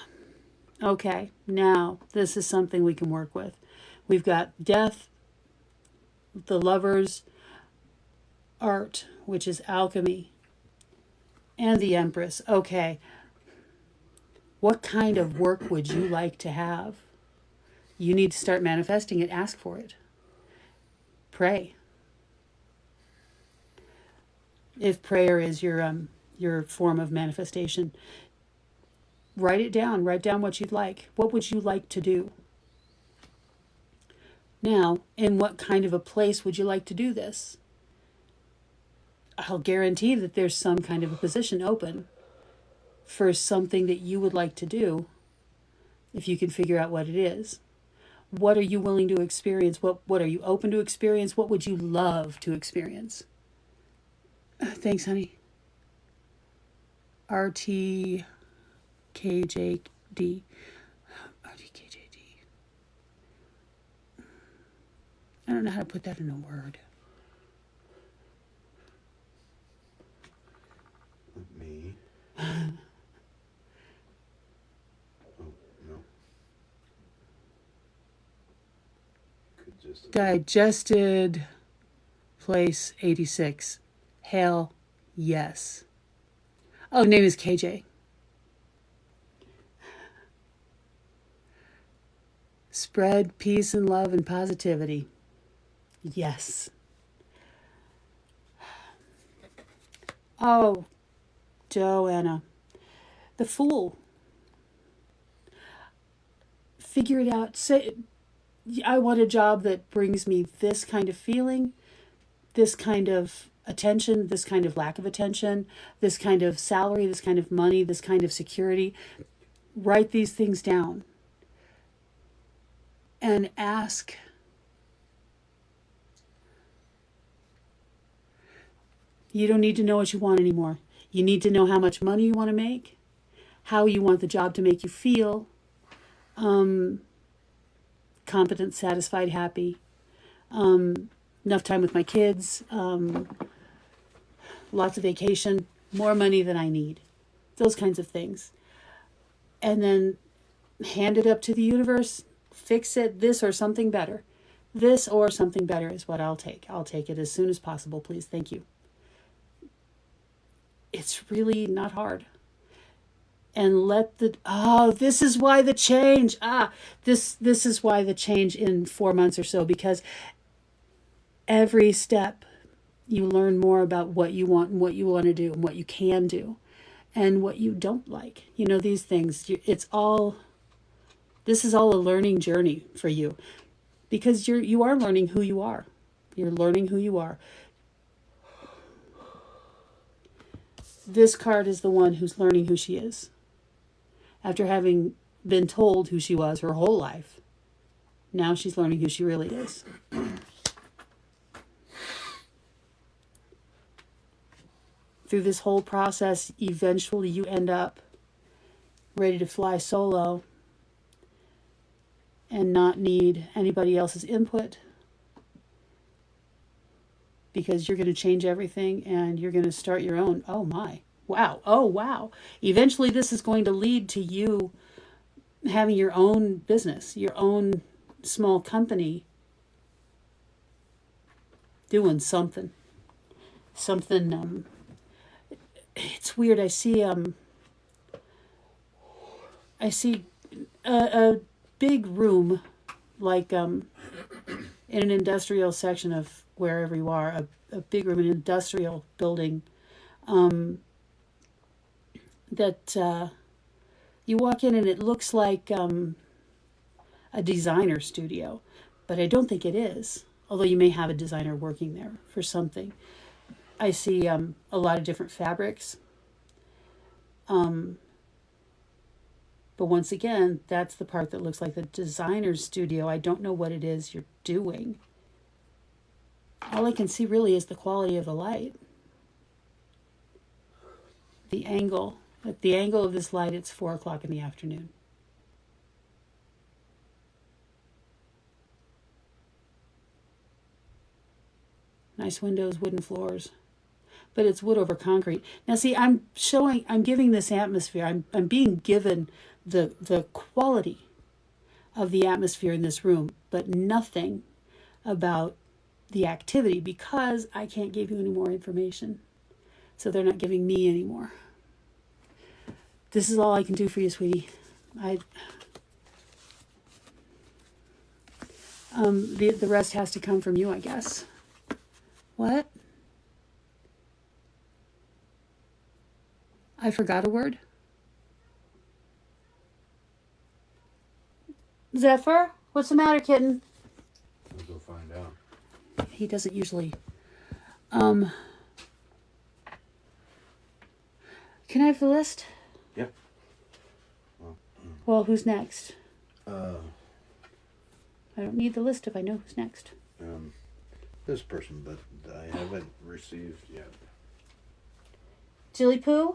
Okay, now this is something we can work with. We've got death, the Lovers, art, which is alchemy, and the Empress. Okay. What kind of work would you like to have? You need to start manifesting it. Ask for it. Pray. If prayer is your form of manifestation, write it down. Write down what you'd like. What would you like to do? Now, in what kind of a place would you like to do this? I'll guarantee that there's some kind of a position open for something that you would like to do, if you can figure out what it is. What are you willing to experience? What are you open to experience? What would you love to experience? Thanks, honey. RTKJD. RTKJD. I don't know how to put that in a word. Me? Digested place 86. Hell yes. Oh, name is KJ. Spread peace and love and positivity. Yes. Oh, Joanna. The Fool. Figure it out. Say, I want a job that brings me this kind of feeling, this kind of attention, this kind of lack of attention, this kind of salary, this kind of money, this kind of security. Write these things down and ask You don't need to know what you want anymore. You need to know how much money you want to make, how you want the job to make you feel, competent, satisfied, happy, enough time with my kids, lots of vacation, more money than I need, those kinds of things. And then hand it up to the universe, fix it, this or something better. This or something better is what I'll take. I'll take it as soon as possible, please. Thank you. It's really not hard. And let the, this is why the change, this is why the change in 4 months or so, because every step you learn more about what you want and what you want to do and what you can do and what you don't like. You know, these things, this is all a learning journey for you, because you are learning who you are. You're learning who you are. This card is the one who's learning who she is. After having been told who she was her whole life, now she's learning who she really is. Through this whole process, eventually you end up ready to fly solo and not need anybody else's input, because you're going to change everything and you're going to start your own. Oh my. Wow. Oh wow. Eventually this is going to lead to you having your own business, your own small company, doing something. It's weird. I see a big room, like in an industrial section of wherever you are, a big room, an industrial building, that you walk in and it looks like a designer studio, but I don't think it is, although you may have a designer working there for something. I see a lot of different fabrics. But once again, that's the part that looks like the designer's studio. I don't know what it is you're doing. All I can see really is the quality of the light. The angle. At the angle of this light, it's 4 o'clock in the afternoon. Nice windows, wooden floors. But it's wood over concrete. Now see, I'm giving this atmosphere. I'm being given the quality of the atmosphere in this room, but nothing about the activity, because I can't give you any more information. So they're not giving me any more. This is all I can do for you, sweetie. The rest has to come from you, I guess. What? I forgot a word? Zephyr? What's the matter, kitten? We'll go find out. He doesn't usually. Can I have the list? Yep. Well, who's next? Uh, I don't need the list if I know who's next. this person, but I haven't received yet. Jilly Poo?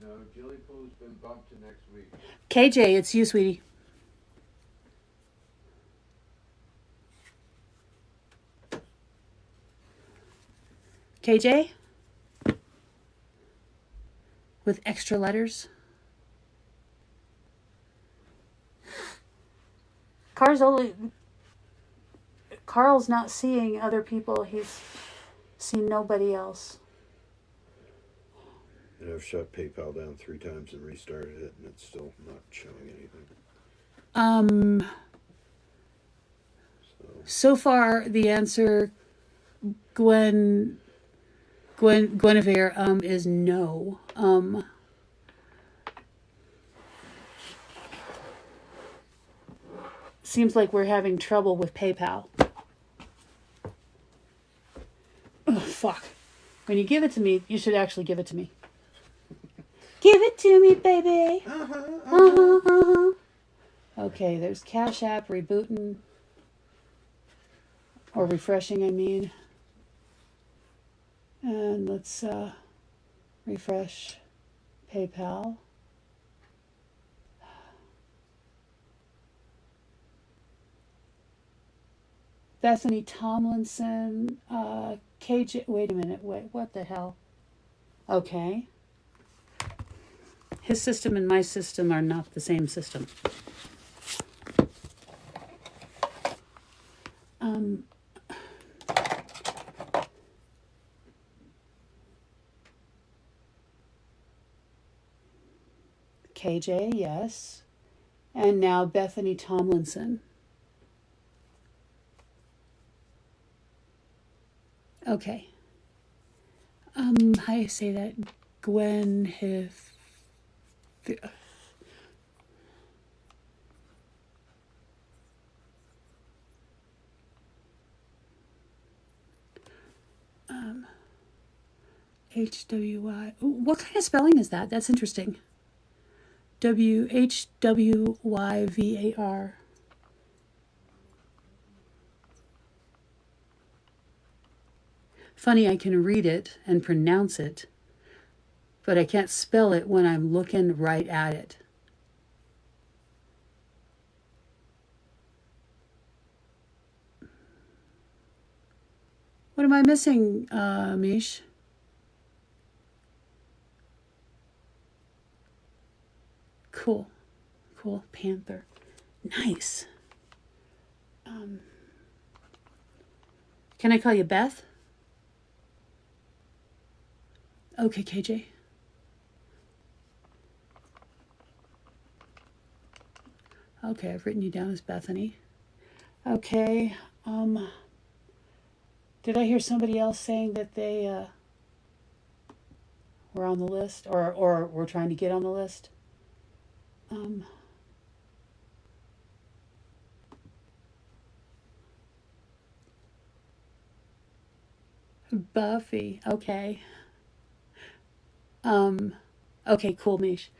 No, Jilly Poo's been bumped to next week. KJ, it's you, sweetie. KJ? With extra letters? Carl's not seeing other people. He's seen nobody else. And I've shut PayPal down 3 times and restarted it, and it's still not showing anything. So far, the answer, Guinevere, is no. Seems like we're having trouble with PayPal. Oh, fuck. When you give it to me, you should actually give it to me. Give it to me, baby. Okay, there's Cash App rebooting. Or refreshing, I mean. And let's refresh PayPal. Bethany Tomlinson, KJ. Wait a minute. Wait, what the hell? Okay. His system and my system are not the same system. KJ, yes. And now Bethany Tomlinson. Okay. How do you say that? Gwen Hif. HWY. What kind of spelling is that? That's interesting. WHWYVAR. Funny, I can read it and pronounce it, but I can't spell it when I'm looking right at it. What am I missing, Mish? Cool. Cool. Panther. Nice. Can I call you Beth? Okay, KJ. Okay, I've written you down as Bethany. Okay. Did I hear somebody else saying that they were on the list or were trying to get on the list? Buffy. Okay. Okay, cool, Mish.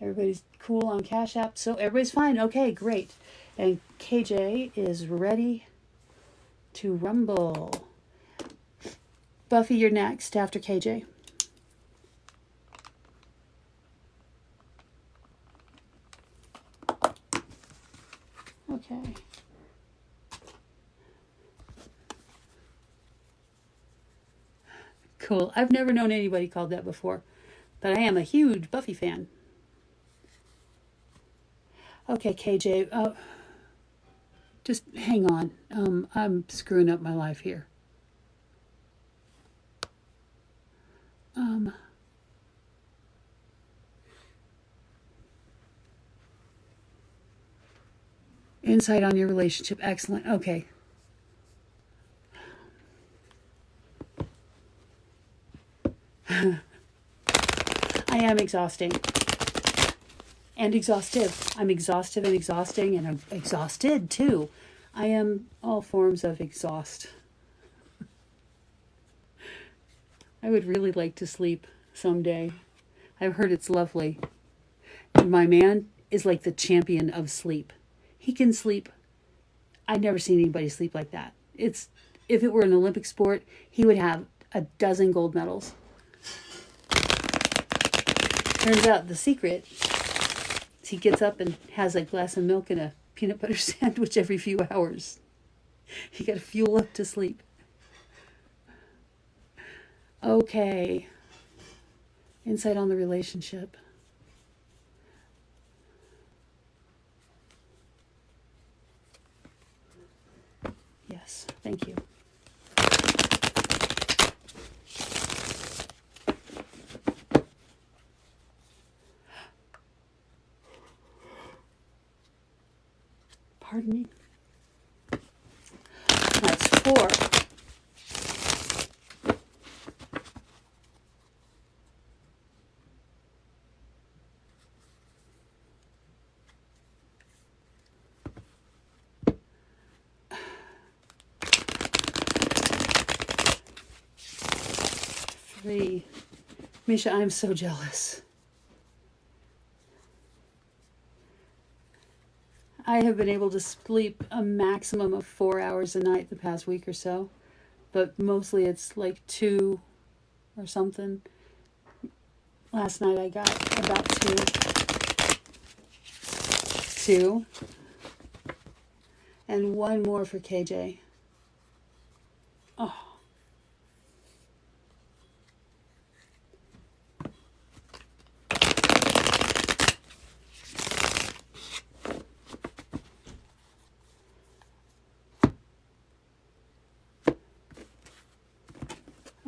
Everybody's cool on Cash App, so everybody's fine. Okay, great. And KJ is ready to rumble. Buffy, you're next after KJ. Okay. Cool. I've never known anybody called that before, but I am a huge Buffy fan. Okay, KJ, just hang on. I'm screwing up my life here. Insight on your relationship. Excellent. Okay. I am exhausting. And exhaustive. I'm exhaustive and exhausting, and I'm exhausted too. I am all forms of exhaust. I would really like to sleep someday. I've heard it's lovely. And my man is like the champion of sleep. He can sleep. I've never seen anybody sleep like that. If it were an Olympic sport, he would have a dozen gold medals. Turns out the secret is he gets up and has a glass of milk and a peanut butter sandwich every few hours. You got to fuel up to sleep. Okay. Insight on the relationship. Yes, thank you. Pardon me. That's 4. Misha, I'm so jealous. I have been able to sleep a maximum of 4 hours a night the past week or so, but mostly it's like 2 or something. Last night I got about 2, and 1 more for KJ. Oh.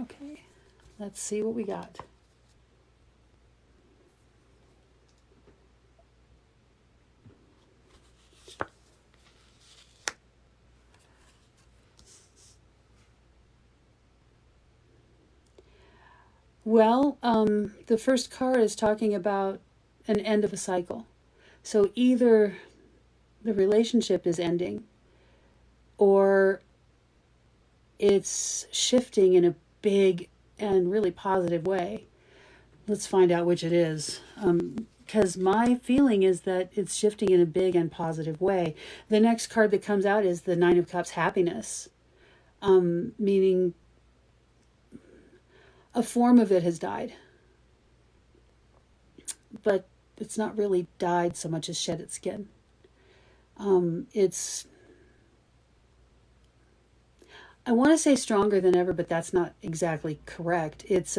Okay, let's see what we got. Well, the first card is talking about an end of a cycle. So either the relationship is ending or it's shifting in a big and really positive way. Let's find out which it is. Because my feeling is that it's shifting in a big and positive way. The next card that comes out is the Nine of Cups, happiness, meaning a form of it has died, but it's not really died so much as shed its skin. It's, I want to say stronger than ever, but that's not exactly correct. It's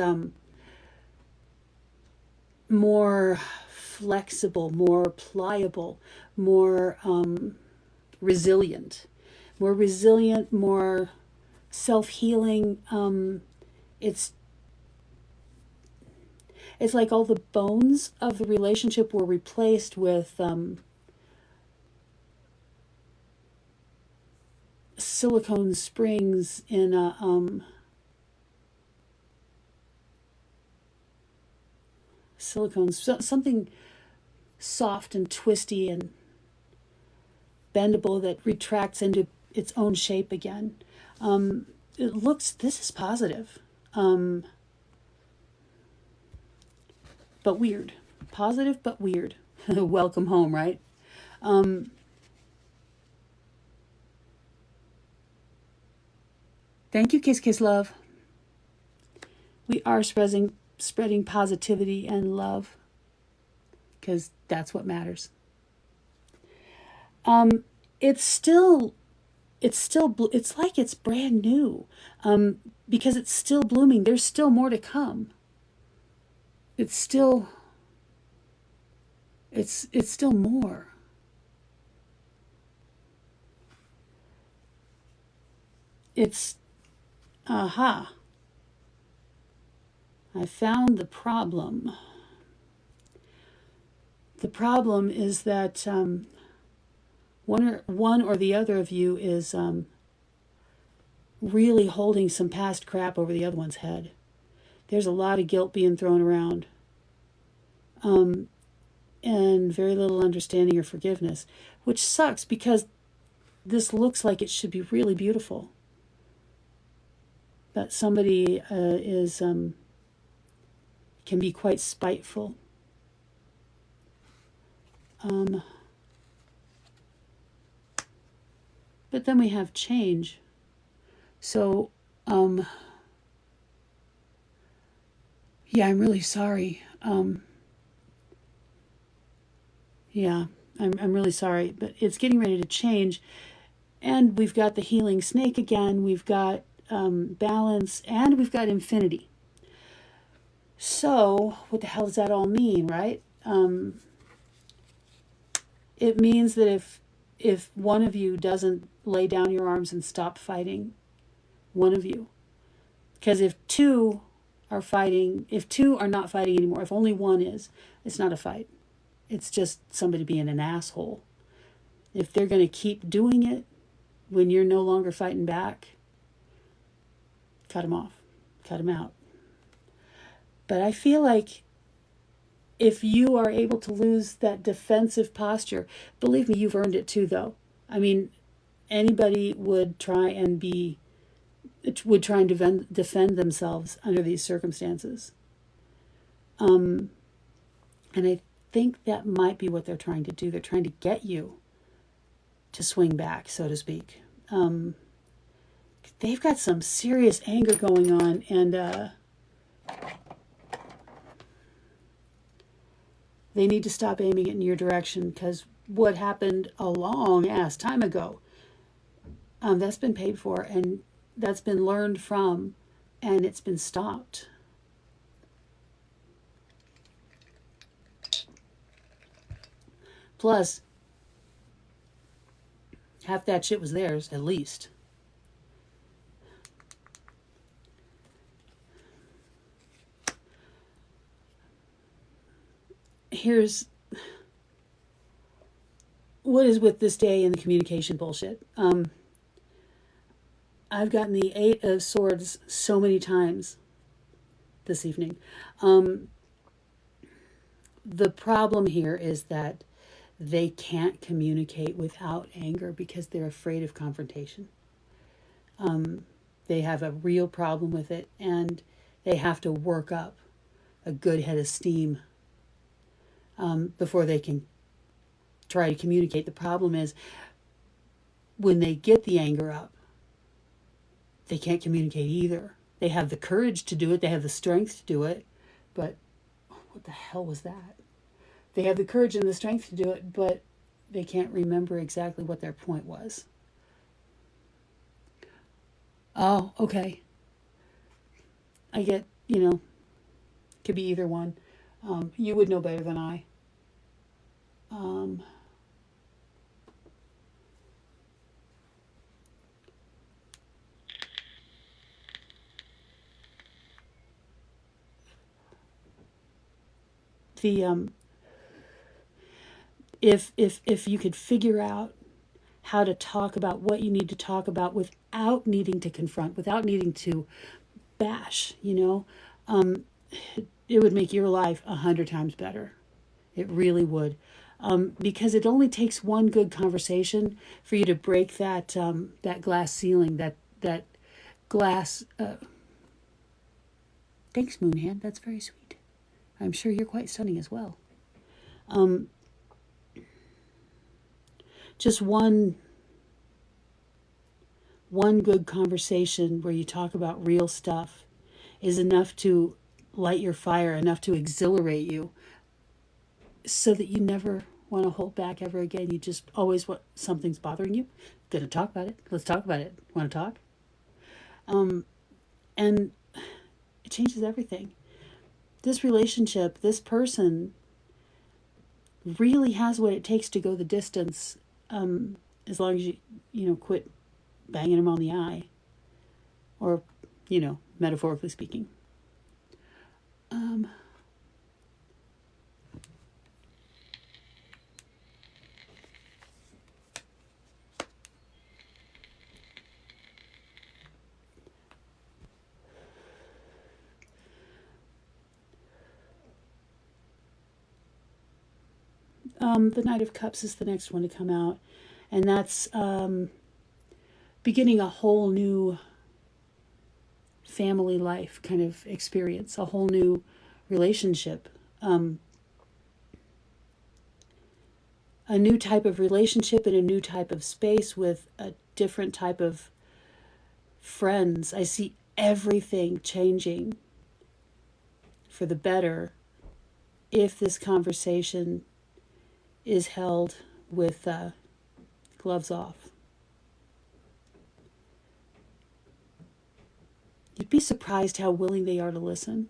more flexible, more pliable, more resilient, more self-healing. It's like all the bones of the relationship were replaced with silicone springs in a something soft and twisty and bendable that retracts into its own shape again. This is positive. But weird. Positive, but weird. Welcome home, right? Thank you, Kiss Kiss Love. We are spreading positivity and love, because that's what matters. It's like it's brand new, because it's still blooming. There's still more to come. It's still more. It's, aha. I found the problem. The problem is that one or the other of you is really holding some past crap over the other one's head. There's a lot of guilt being thrown around, and very little understanding or forgiveness, which sucks because this looks like it should be really beautiful. But somebody can be quite spiteful. But then we have change. So, yeah, I'm really sorry. Yeah, I'm really sorry, but it's getting ready to change. And we've got the healing snake again. We've got balance, and we've got infinity. So, what the hell does that all mean, right? It means that if one of you doesn't lay down your arms and stop fighting, one of you, because if two are not fighting anymore, if only one is, it's not a fight. It's just somebody being an asshole. If they're going to keep doing it when you're no longer fighting back, cut them off, cut them out. But I feel like if you are able to lose that defensive posture, believe me, you've earned it too, though. I mean, anybody would try and defend themselves under these circumstances. And I think that might be what they're trying to do. They're trying to get you to swing back, so to speak. they've got some serious anger going on, and they need to stop aiming it in your direction, because what happened a long ass time ago, that's been paid for, and that's been learned from, and it's been stopped. Plus, half that shit was theirs, at least. Here's what is with this day and the communication bullshit. I've gotten the Eight of Swords so many times this evening. The problem here is that they can't communicate without anger because they're afraid of confrontation. They have a real problem with it, and they have to work up a good head of steam before they can try to communicate. The problem is when they get the anger up, they can't communicate either. They have the courage to do it, they have the strength to do it, but what the hell was that? They have the courage and the strength to do it, but they can't remember exactly what their point was. Oh, okay. I get, could be either one. You would know better than I. If you could figure out how to talk about what you need to talk about without needing to confront, without needing to bash, it would make your life 100 times better. It really would. Because it only takes one good conversation for you to break that glass ceiling, that glass. Thanks, Moonhand. That's very sweet. I'm sure you're quite stunning as well. Just one good conversation where you talk about real stuff is enough to light your fire, enough to exhilarate you, so that you never want to hold back ever again. You just always want, something's bothering you, gonna talk about it. Let's talk about it. Want to talk? And it changes everything. This relationship, this person really has what it takes to go the distance, as long as you quit banging them on the eye, or metaphorically speaking. The Knight of Cups is the next one to come out, and that's beginning a whole new family life kind of experience, a whole new relationship, a new type of relationship in a new type of space with a different type of friends. I see everything changing for the better if this conversation is held with gloves off. You'd be surprised how willing they are to listen.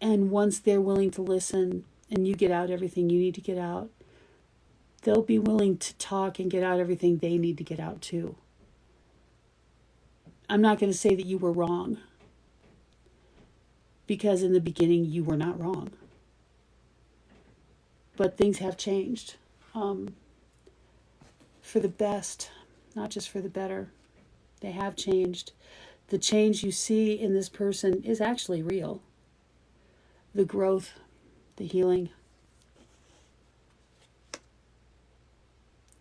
And once they're willing to listen and you get out everything you need to get out, they'll be willing to talk and get out everything they need to get out too. I'm not going to say that you were wrong, because in the beginning you were not wrong. But things have changed for the best, not just for the better. They have changed. The change you see in this person is actually real. The growth, the healing.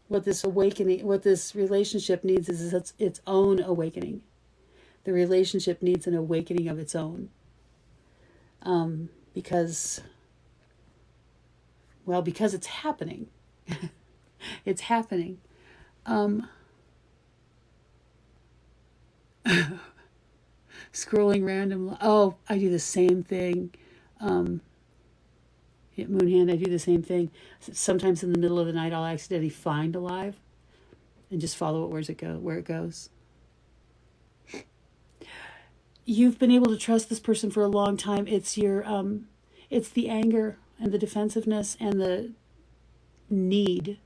What this awakening, what this relationship needs is its own awakening. The relationship needs an awakening of its own. Because it's happening. It's happening. Scrolling random. Oh, I do the same thing. Hit Moonhand, I do the same thing. Sometimes in the middle of the night, I'll accidentally find a live and just follow it where it goes. You've been able to trust this person for a long time. It's it's the anger and the defensiveness and the need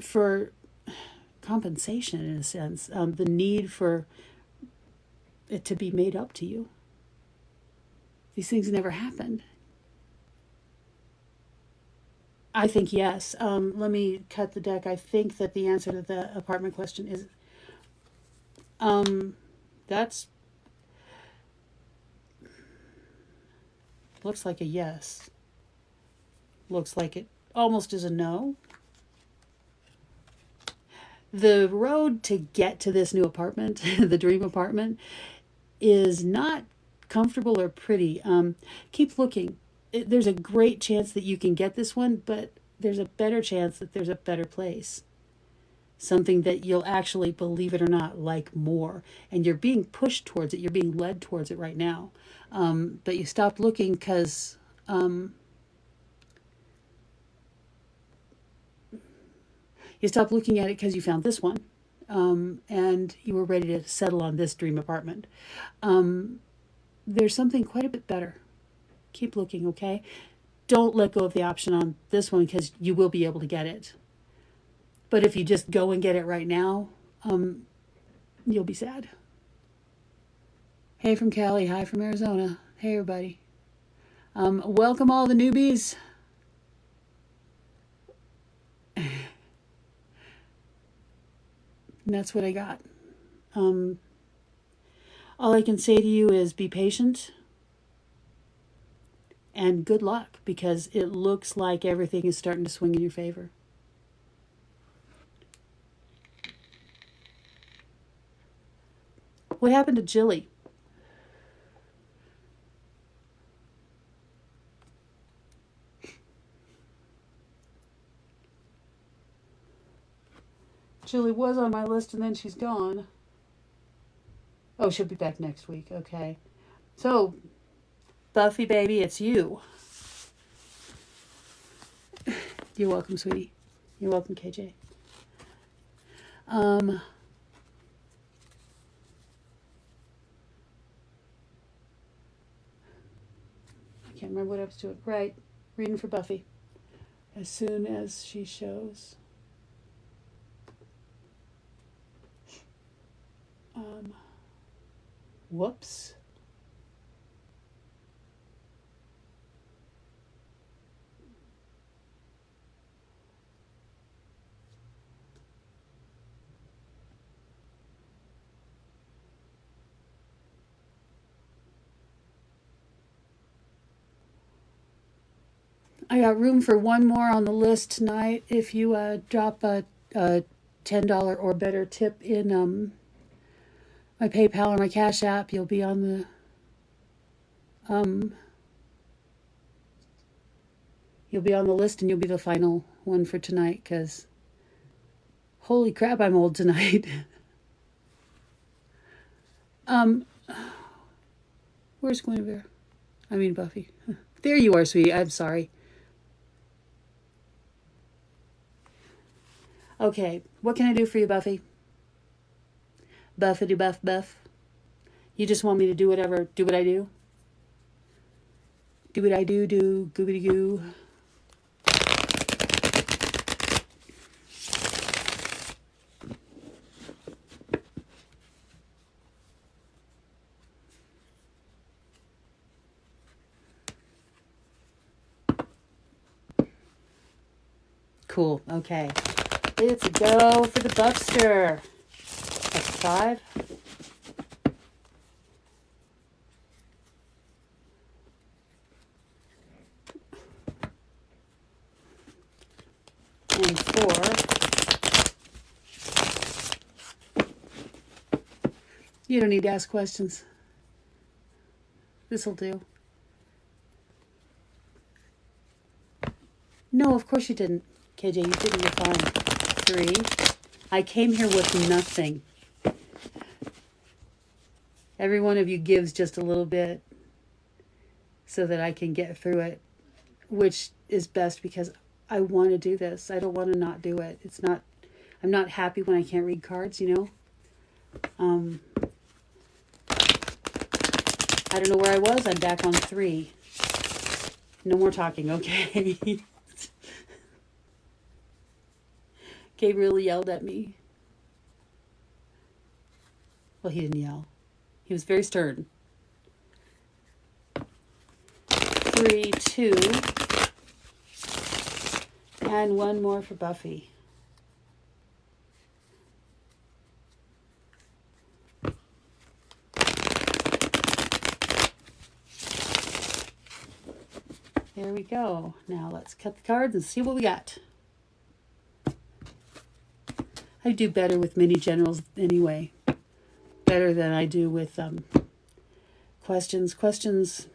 for compensation, in a sense. The need for it to be made up to you. These things never happened. I think yes. Let me cut the deck. I think that the answer to the apartment question is that's looks like a yes. Looks like it almost is a no. The road to get to this new apartment, the dream apartment, is not comfortable or pretty. Keep looking. There's a great chance that you can get this one, but there's a better chance that there's a better place. Something that you'll actually, believe it or not, like more. And you're being pushed towards it. You're being led towards it right now. But you stopped looking because you stopped looking at it because you found this one. And you were ready to settle on this dream apartment. There's something quite a bit better. Keep looking, okay? Don't let go of the option on this one because you will be able to get it. But if you just go and get it right now, you'll be sad. Hey from Cali, hi from Arizona. Hey everybody. Welcome all the newbies. And that's what I got. All I can say to you is be patient. And good luck, because it looks like everything is starting to swing in your favor. What happened to Jilly? Jilly was on my list and then she's gone. Oh, she'll be back next week. Okay. So, Buffy, baby, it's you. You're welcome, sweetie. You're welcome, KJ. I can't remember what I was doing. Right. Reading for Buffy. As soon as she shows. Whoops. I got room for one more on the list tonight. If you drop a $10 or better tip in my PayPal or my Cash App, you'll be on the list, and you'll be the final one for tonight. Because holy crap, I'm old tonight. Where's Guinevere? I mean Buffy. There you are, sweetie. I'm sorry. Okay, what can I do for you, Buffy? Buffity buff buff. You just want me to do what I do? Do what I do, goobity goo. Cool, okay. It's a go for the Buffster. That's 5. And 4. You don't need to ask questions. This'll do. No, of course you didn't. KJ, you didn't. You're fine. 3. I came here with nothing. Every one of you gives just a little bit so that I can get through it, which is best because I want to do this. I don't want to not do it. I'm not happy when I can't read cards, you know? I don't know where I was. I'm back on 3. No more talking, okay? Gabriel yelled at me. Well, he didn't yell. He was very stern. 3, 2. And 1 more for Buffy. There we go. Now let's cut the cards and see what we got. I do better with mini generals anyway. Better than I do with questions. Questions,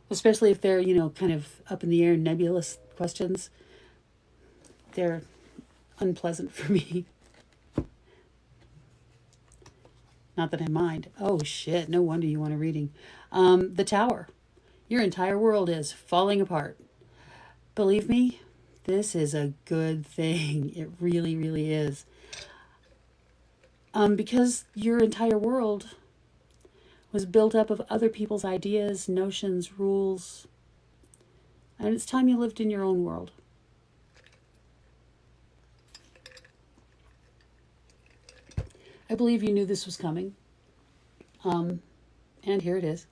especially if they're, kind of up in the air, nebulous questions, they're unpleasant for me. Not that I mind. Oh, shit. No wonder you want a reading. The Tower. Your entire world is falling apart. Believe me, this is a good thing. It really, really is. Because your entire world was built up of other people's ideas, notions, rules. And it's time you lived in your own world. I believe you knew this was coming. And here it is.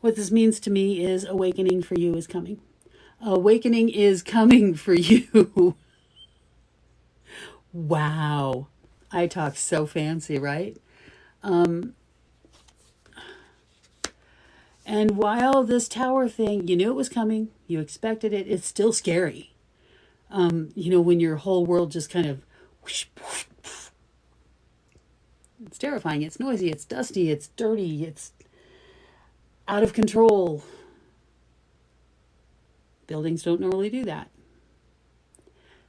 What this means to me is awakening for you is coming. Awakening is coming for you. Wow. I talk so fancy, right? And while this tower thing, you knew it was coming, you expected it, it's still scary. When your whole world just kind of whoosh, whoosh, whoosh. It's terrifying, it's noisy, it's dusty, it's dirty, it's out of control. Buildings don't normally do that.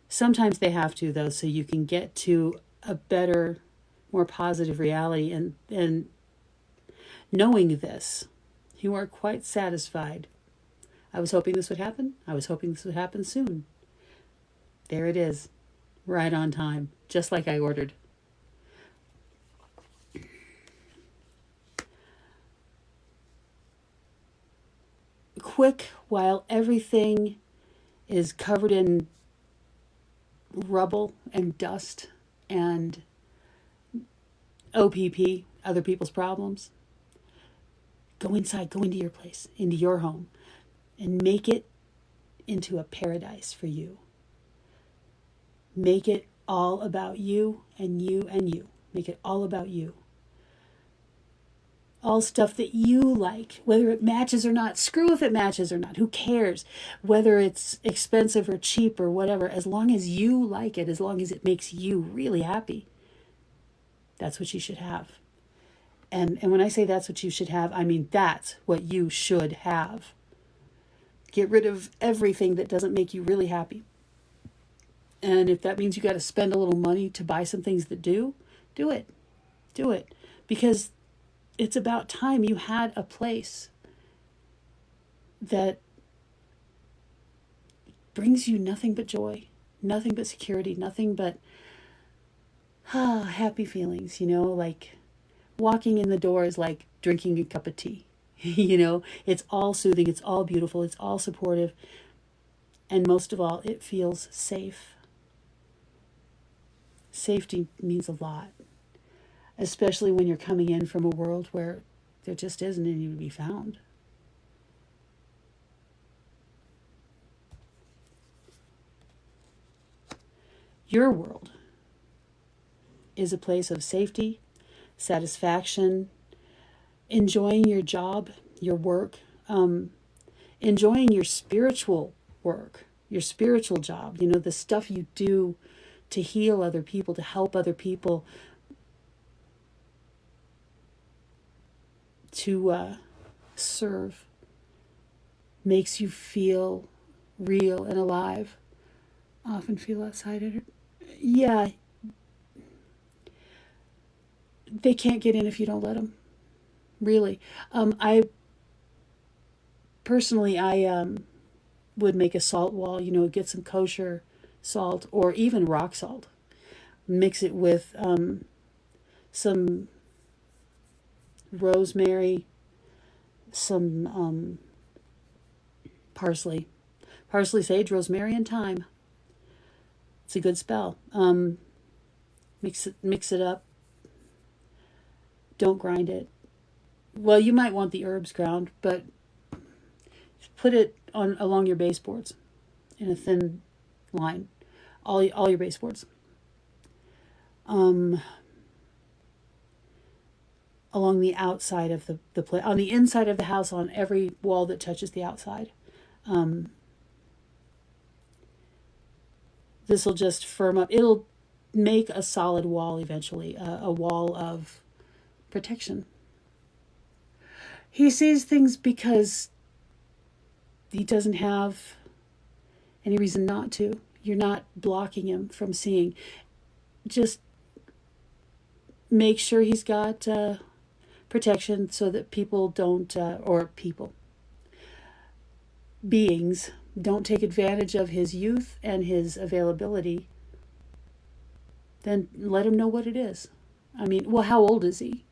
Sometimes they have to, though, so you can get to a better, more positive reality. And knowing this, you are quite satisfied. I was hoping this would happen. I was hoping this would happen soon. There it is, right on time, just like I ordered. Quick, while everything is covered in rubble and dust and OPP, other people's problems, go inside, go into your place, into your home, and make it into a paradise for you. Make it all about you and you and you. Make it all about you. All stuff that you like, whether it matches or not. Screw if it matches or not. Who cares? Whether it's expensive or cheap or whatever, as long as you like it, as long as it makes you really happy, that's what you should have. And when I say that's what you should have, I mean that's what you should have. Get rid of everything that doesn't make you really happy. And if that means you got to spend a little money to buy some things that do it. Do it. Because it's about time you had a place that brings you nothing but joy, nothing but security, nothing but happy feelings, like walking in the door is like drinking a cup of tea. It's all soothing, it's all beautiful, it's all supportive, and most of all, it feels safe. Safety means a lot. Especially when you're coming in from a world where there just isn't any to be found. Your world is a place of safety, satisfaction, enjoying your job, your work, enjoying your spiritual work, your spiritual job, the stuff you do to heal other people, to help other people, to serve, makes you feel real and alive. I often feel outside Yeah, they can't get in if you don't let them. Really. I personally, I would make a salt wall. Get some kosher salt or even rock salt. Mix it with some rosemary, some parsley, sage, rosemary, and thyme. It's a good spell. Mix it up. Don't grind it. Well, you might want the herbs ground, but put it on along your baseboards in a thin line. All your baseboards. Along the outside of the place, on the inside of the house, on every wall that touches the outside. This will just firm up. It'll make a solid wall eventually, a wall of protection. He sees things because he doesn't have any reason not to. You're not blocking him from seeing. Just make sure he's got protection so that people don't, beings don't take advantage of his youth and his availability. Then let him know what it is. I mean, well, how old is he?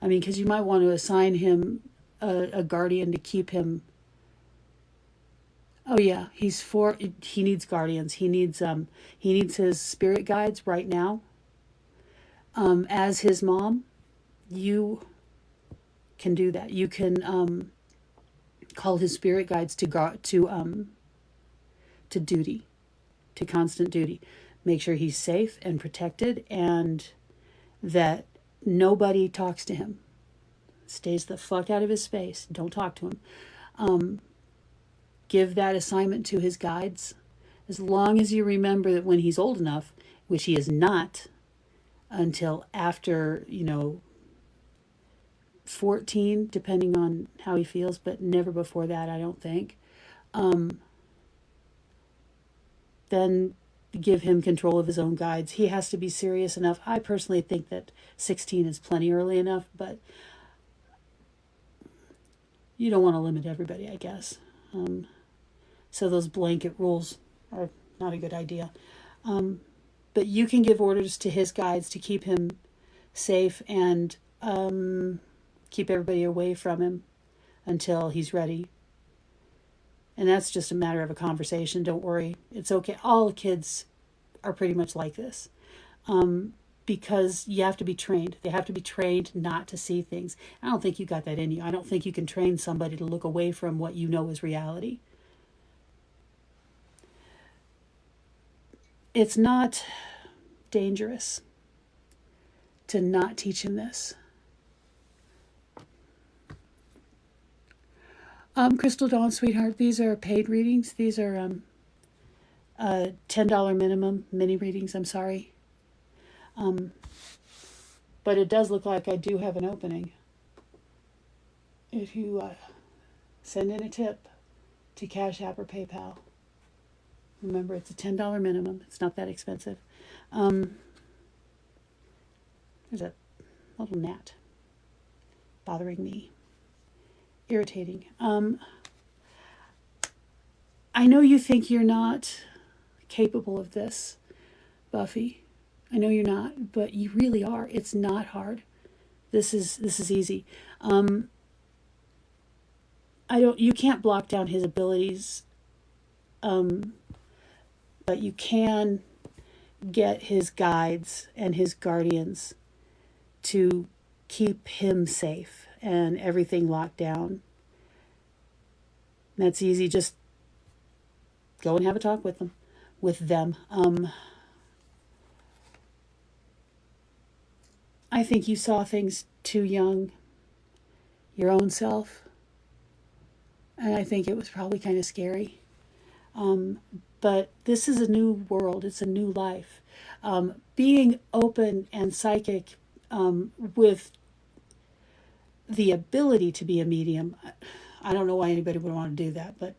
Because you might want to assign him a guardian to keep him. Oh yeah, he's 4. He needs guardians. He needs his spirit guides right now. As his mom, you can do that. You can call his spirit guides to duty, to constant duty. Make sure he's safe and protected, and that nobody talks to him. Stays the fuck out of his space. Don't talk to him. Give that assignment to his guides. As long as you remember that when he's old enough, which he is not until after, 14, depending on how he feels, but never before that, I don't think. Then give him control of his own guides. He has to be serious enough. I personally think that 16 is plenty early enough, but you don't want to limit everybody, I guess. So those blanket rules are not a good idea. But you can give orders to his guides to keep him safe and keep everybody away from him until he's ready. And that's just a matter of a conversation. Don't worry. It's okay. All kids are pretty much like this. Because you have to be trained. They have to be trained not to see things. I don't think you got that in you. I don't think you can train somebody to look away from what you know is reality. It's not dangerous to not teach him this. Crystal Dawn, sweetheart, these are paid readings. These are $10 minimum mini readings. I'm sorry. But it does look like I do have an opening. If you send in a tip to Cash App or PayPal. Remember, it's a $10 minimum. It's not that expensive. There's a little gnat bothering me. Irritating. I know you think you're not capable of this, Buffy. I know you're not, but you really are. It's not hard. This is easy. You can't block down his abilities, but you can get his guides and his guardians to keep him safe and everything locked down. That's easy. Just go and have a talk with them. I think you saw things too young, your own self, and I think it was probably kind of scary. But this is a new world. It's a new life. Being open and psychic with the ability to be a medium, I don't know why anybody would want to do that, but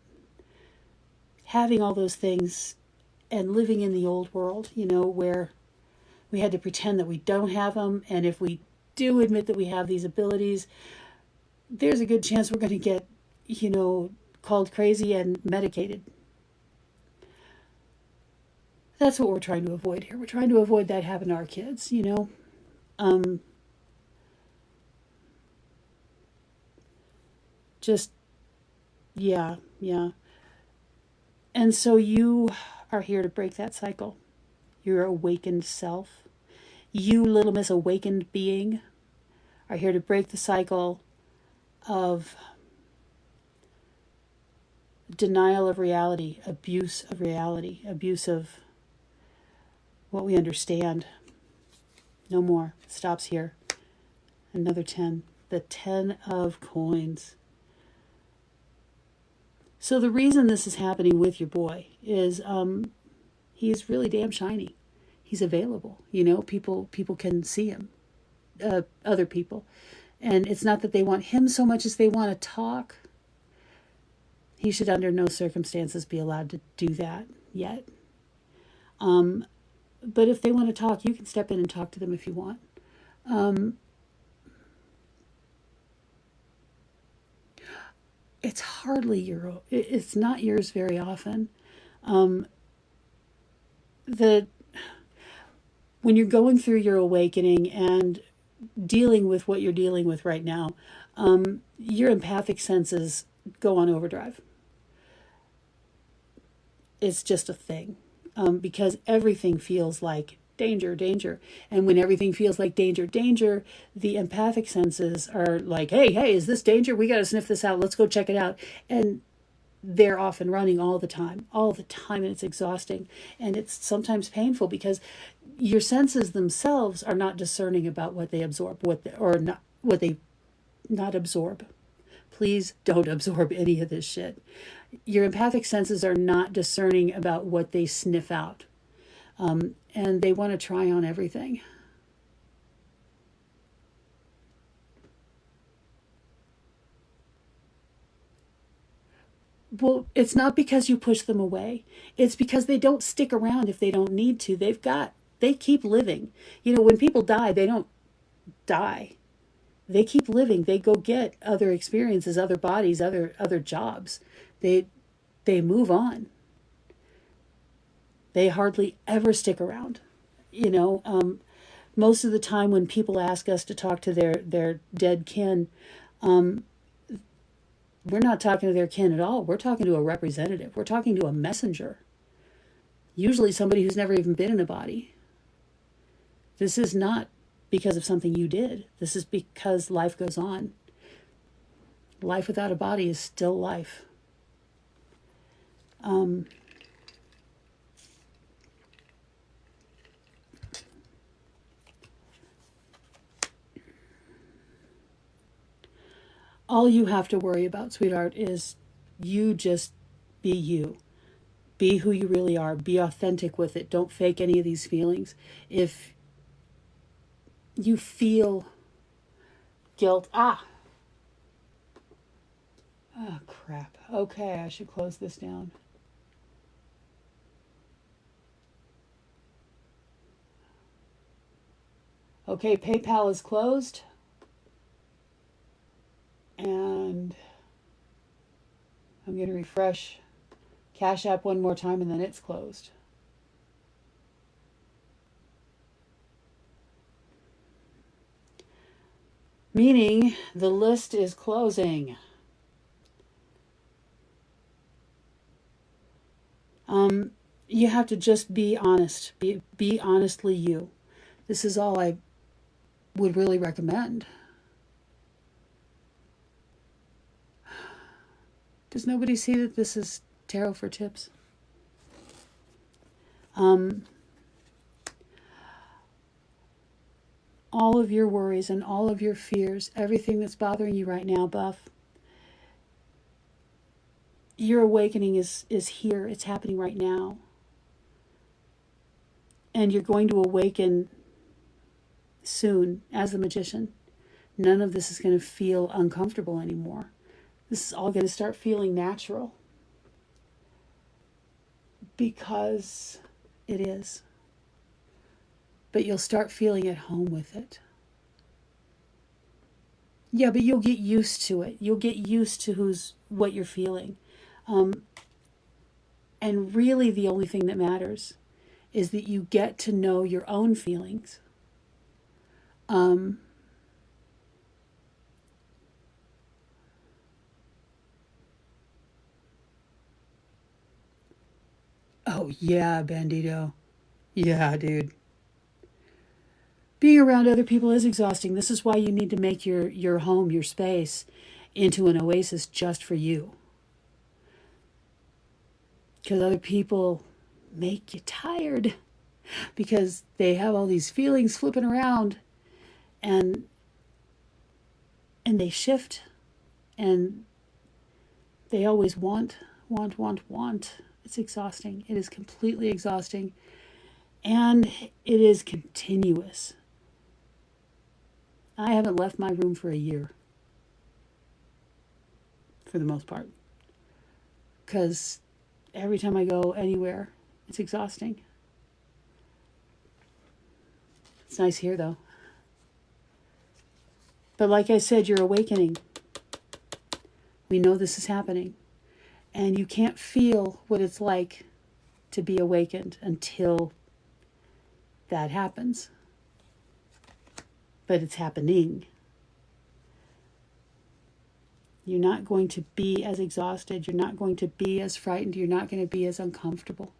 having all those things and living in the old world, where we had to pretend that we don't have them, and if we do admit that we have these abilities, there's a good chance we're going to get, called crazy and medicated. That's what we're trying to avoid here. We're trying to avoid that happening to our kids, Just, yeah, yeah. And so you are here to break that cycle. Your awakened self. You, little Miss Awakened being, are here to break the cycle of denial of reality, abuse of reality, abuse of what we understand. No more. Stops here. Another 10. The 10 of coins. So the reason this is happening with your boy is he's really damn shiny. He's available. People can see him. Other people. And it's not that they want him so much as they want to talk. He should under no circumstances be allowed to do that yet. But if they want to talk, you can step in and talk to them if you want. It's hardly it's not yours very often. When you're going through your awakening and dealing with what you're dealing with right now, your empathic senses go on overdrive. It's just a thing, because everything feels like danger, danger. And when everything feels like danger, danger, the empathic senses are like, hey, is this danger? We got to sniff this out. Let's go check it out. And they're off and running all the time, and it's exhausting. And it's sometimes painful because your senses themselves are not discerning about what they absorb, what they not absorb. Please don't absorb any of this shit. Your empathic senses are not discerning about what they sniff out. And they want to try on everything. Well, it's not because you push them away. It's because they don't stick around if they don't need to. They keep living. When people die, they don't die. They keep living. They go get other experiences, other bodies, other jobs. They move on. They hardly ever stick around. Most of the time when people ask us to talk to their dead kin, we're not talking to their kin at all. We're talking to a representative. We're talking to a messenger. Usually somebody who's never even been in a body. This is not because of something you did. This is because life goes on. Life without a body is still life. All you have to worry about, sweetheart, is you just be you. Be who you really are. Be authentic with it. Don't fake any of these feelings. If you feel guilt, oh crap. Okay, I should close this down. Okay, PayPal is closed. And I'm going to refresh Cash App one more time and then it's closed. Meaning the list is closing. You have to just be honest. Be honestly you. This is all I would really recommend. Does nobody see that this is Tarot for Tips? All of your worries and all of your fears, everything that's bothering you right now, Buff, your awakening is here. It's happening right now. And you're going to awaken soon as the magician. None of this is going to feel uncomfortable anymore. This is all going to start feeling natural because it is. But you'll start feeling at home with it. Yeah, but you'll get used to it. You'll get used to what you're feeling. And really the only thing that matters is that you get to know your own feelings. Oh, yeah, Bandito. Yeah, dude. Being around other people is exhausting. This is why you need to make your home, your space, into an oasis just for you. Because other people make you tired because they have all these feelings flipping around and they shift and they always want. It's exhausting. It is completely exhausting. And it is continuous. I haven't left my room for a year. For the most part. Because every time I go anywhere, it's exhausting. It's nice here, though. But like I said, you're awakening. We know this is happening. And you can't feel what it's like to be awakened until that happens. But it's happening. You're not going to be as exhausted. You're not going to be as frightened. You're not going to be as uncomfortable.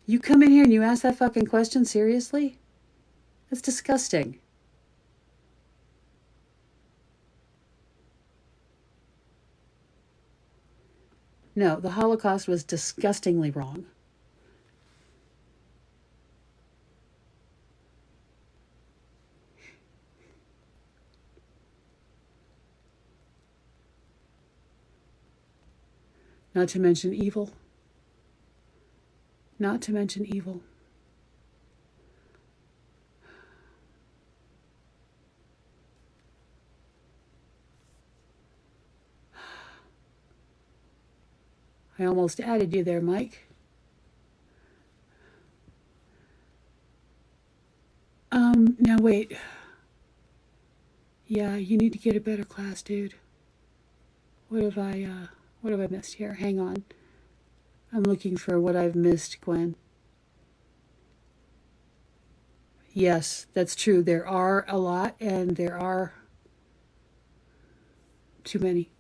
You come in here and you ask that fucking question seriously? That's disgusting. No, the Holocaust was disgustingly wrong. Not to mention evil. Not to mention evil. I almost added you there, Mike. Now wait. Yeah, you need to get a better class, dude. What have I missed here? Hang on. I'm looking for what I've missed, Gwen. Yes, that's true. There are a lot, and there are too many.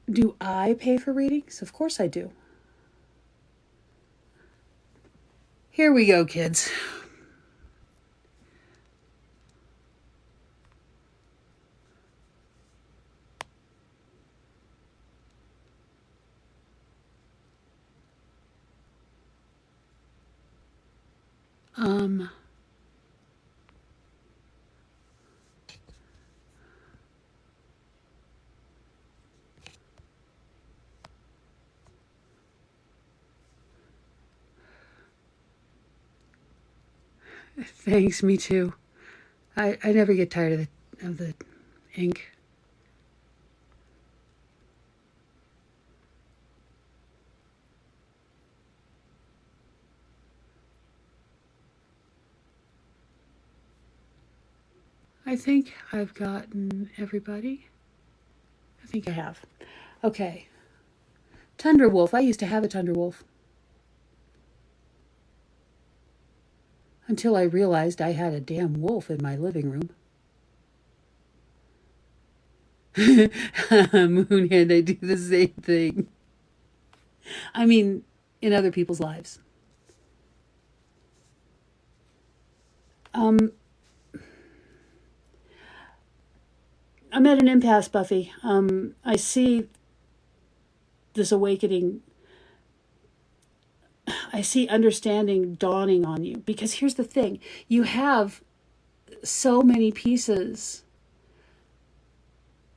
Do I pay for readings? Of course I do. Here we go, kids. Thanks, me too. I never get tired of the ink. I think I've gotten everybody. I think I have. Okay. Tundra wolf. I used to have a tundra wolf. Until I realized I had a damn wolf in my living room. Moonhand, I do the same thing. I mean, in other people's lives. I'm at an impasse, Buffy. I see this awakening. I see understanding dawning on you. Because here's the thing. You have so many pieces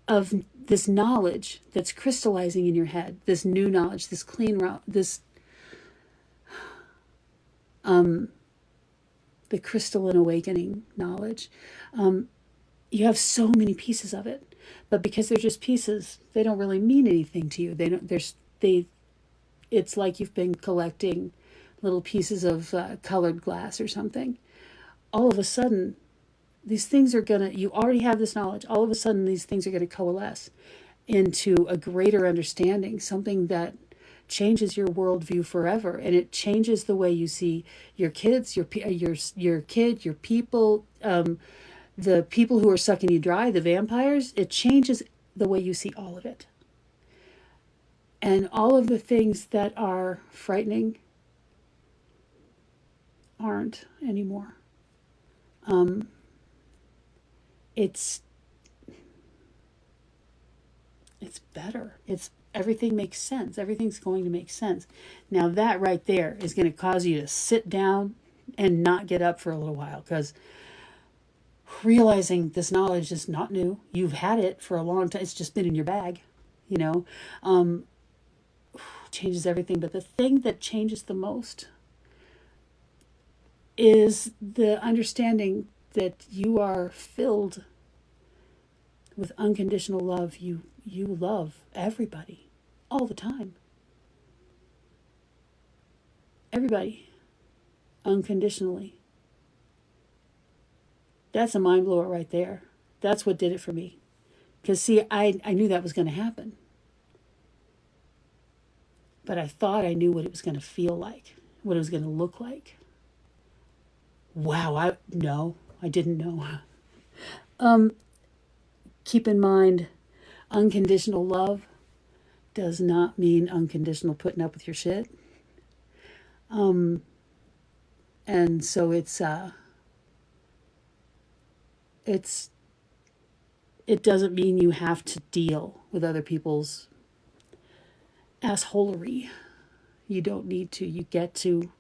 of this knowledge that's crystallizing in your head. This new knowledge, this clean, this the crystalline awakening knowledge. You have so many pieces of it, but because they're just pieces, they don't really mean anything to you. They don't. It's like you've been collecting little pieces of colored glass or something. All of a sudden, these things are you already have this knowledge. All of a sudden, these things are gonna coalesce into a greater understanding, something that changes your worldview forever, and it changes the way you see your kids, your kid, your people, the people who are sucking you dry, the vampires. It changes the way you see all of it, and all of the things that are frightening aren't anymore. It's better. Everything makes sense. Everything's going to make sense. Now that right there is going to cause you to sit down and not get up for a little while, because realizing this knowledge is not new. You've had it for a long time. It's just been in your bag, changes everything. But the thing that changes the most is the understanding that you are filled with unconditional love. You love everybody all the time. Everybody unconditionally. That's a mind blower right there. That's what did it for me. Because see, I knew that was going to happen. But I thought I knew what it was going to feel like, what it was going to look like. Wow, I didn't know. Keep in mind, unconditional love does not mean unconditional putting up with your shit. And so it doesn't mean you have to deal with other people's assholery. You don't need to. You get to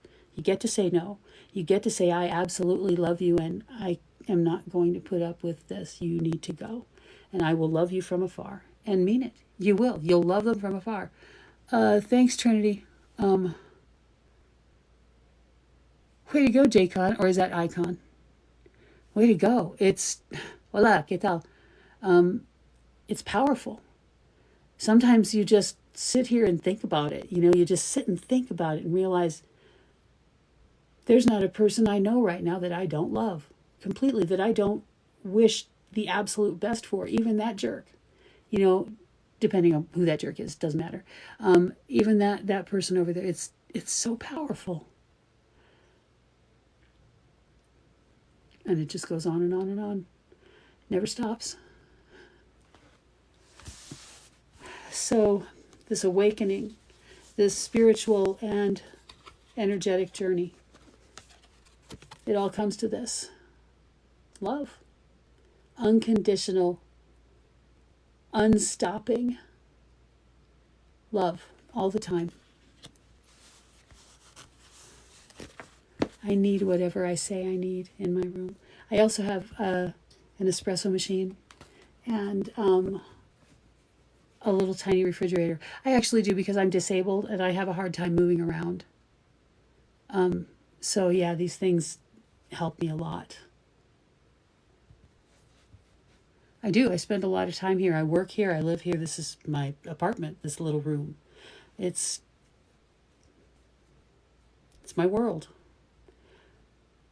say no. You get to say, I absolutely love you, and I am not going to put up with this. You need to go. And I will love you from afar. And mean it. You will. You'll love them from afar. Thanks, Trinity. Way to go, J-Con. Or is that Icon? Way to go. It's... Hola, ¿qué tal? It's powerful. Sometimes you just sit here and think about it. You just sit and think about it and realize there's not a person I know right now that I don't love completely, that I don't wish the absolute best for, even that jerk. Depending on who that jerk is, doesn't matter. Even that person over there, it's so powerful. And it just goes on and on and on. Never stops. So this awakening, this spiritual and energetic journey, it all comes to this. Love. Unconditional, unstopping love all the time. I need whatever I say I need in my room. I also have an espresso machine and a little tiny refrigerator. I actually do because I'm disabled and I have a hard time moving around. So yeah, these things help me a lot. I do. I spend a lot of time here. I work here. I live here. This is my apartment, this little room. It's my world.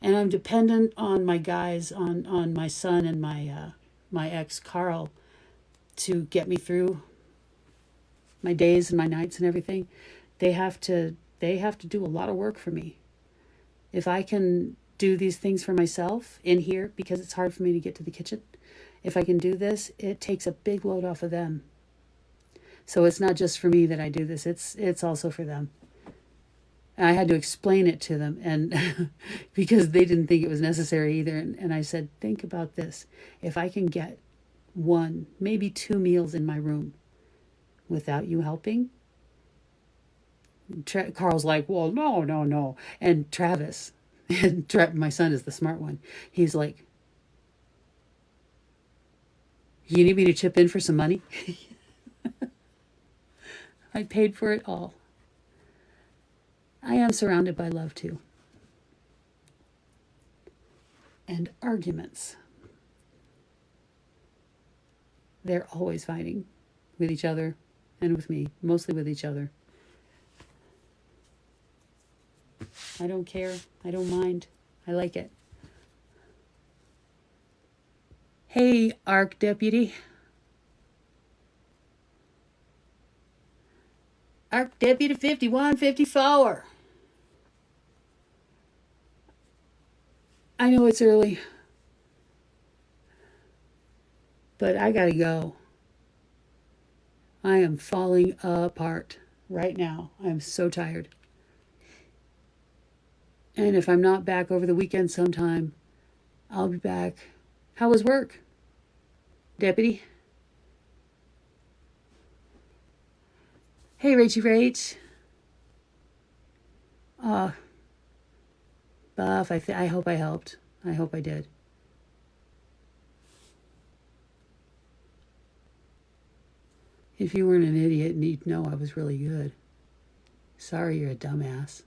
And I'm dependent on my guys, on my son and my ex, Carl, to get me through my days and my nights and everything. They have to do a lot of work for me. If I can do these things for myself in here, because it's hard for me to get to the kitchen, if I can do this, it takes a big load off of them. So it's not just for me that I do this, it's also for them. And I had to explain it to them, and because they didn't think it was necessary either. And I said, think about this. If I can get 1, maybe 2 meals in my room without you helping, Carl's like, well, no. And Travis, my son is the smart one. He's like, you need me to chip in for some money? I paid for it all. I am surrounded by love too. and arguments. They're always fighting with each other and with me, mostly with each other. I don't care. I don't mind. I like it. Hey, ARC Deputy. ARC Deputy 5154. I know it's early, but I gotta go. I am falling apart right now. I'm so tired. And if I'm not back over the weekend sometime, I'll be back. How was work, Deputy? Hey, Rachy Rach. Buff, I hope I helped. I hope I did. If you weren't an idiot, you'd know I was really good. Sorry you're a dumbass.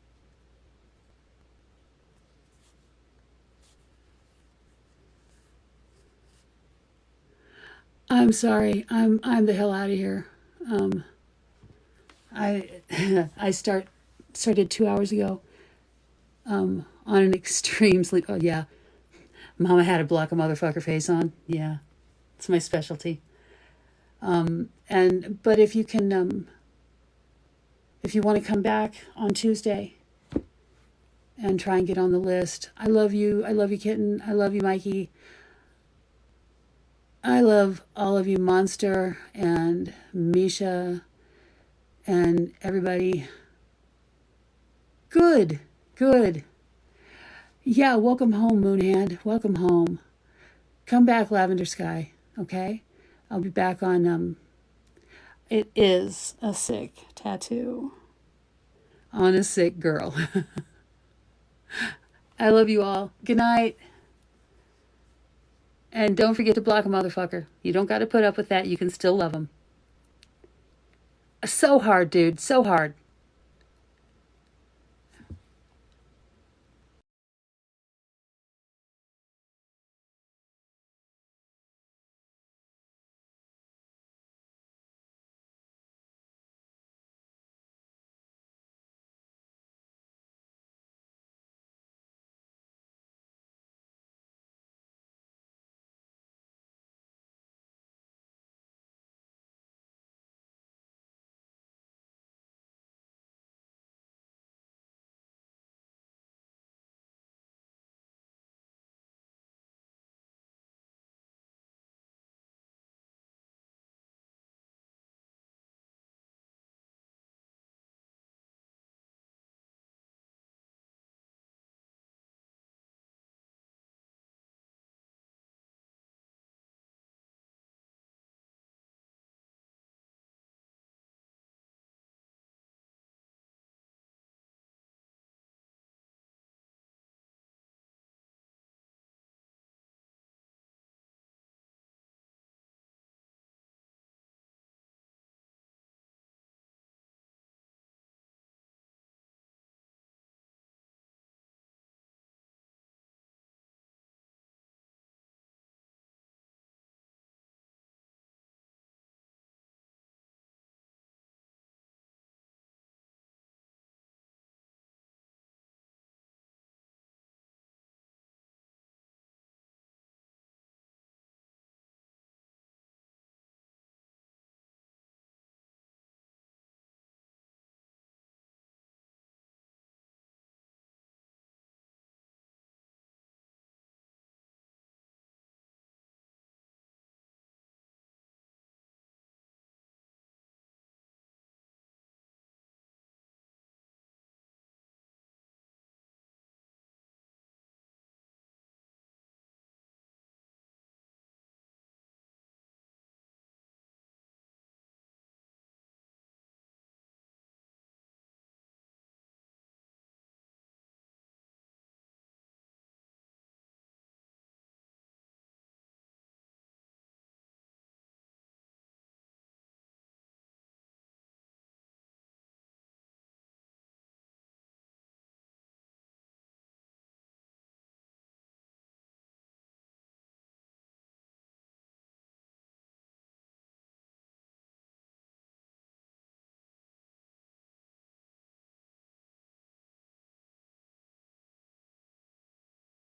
I'm sorry. I'm the hell out of here. I started 2 hours ago. On an extreme sleep. Oh yeah, Mama had to block a motherfucker face on. Yeah, it's my specialty. But if you can, if you want to come back on Tuesday and try and get on the list, I love you. I love you, kitten. I love you, Mikey. I love all of you, Monster and Misha and everybody. Good. Yeah, welcome home, Moonhand. Welcome home. Come back, Lavender Sky. Okay? I'll be back on, it is a sick tattoo on a sick girl. I love you all. Good night. And don't forget to block a motherfucker. You don't got to put up with that. You can still love them. So hard, dude. So hard.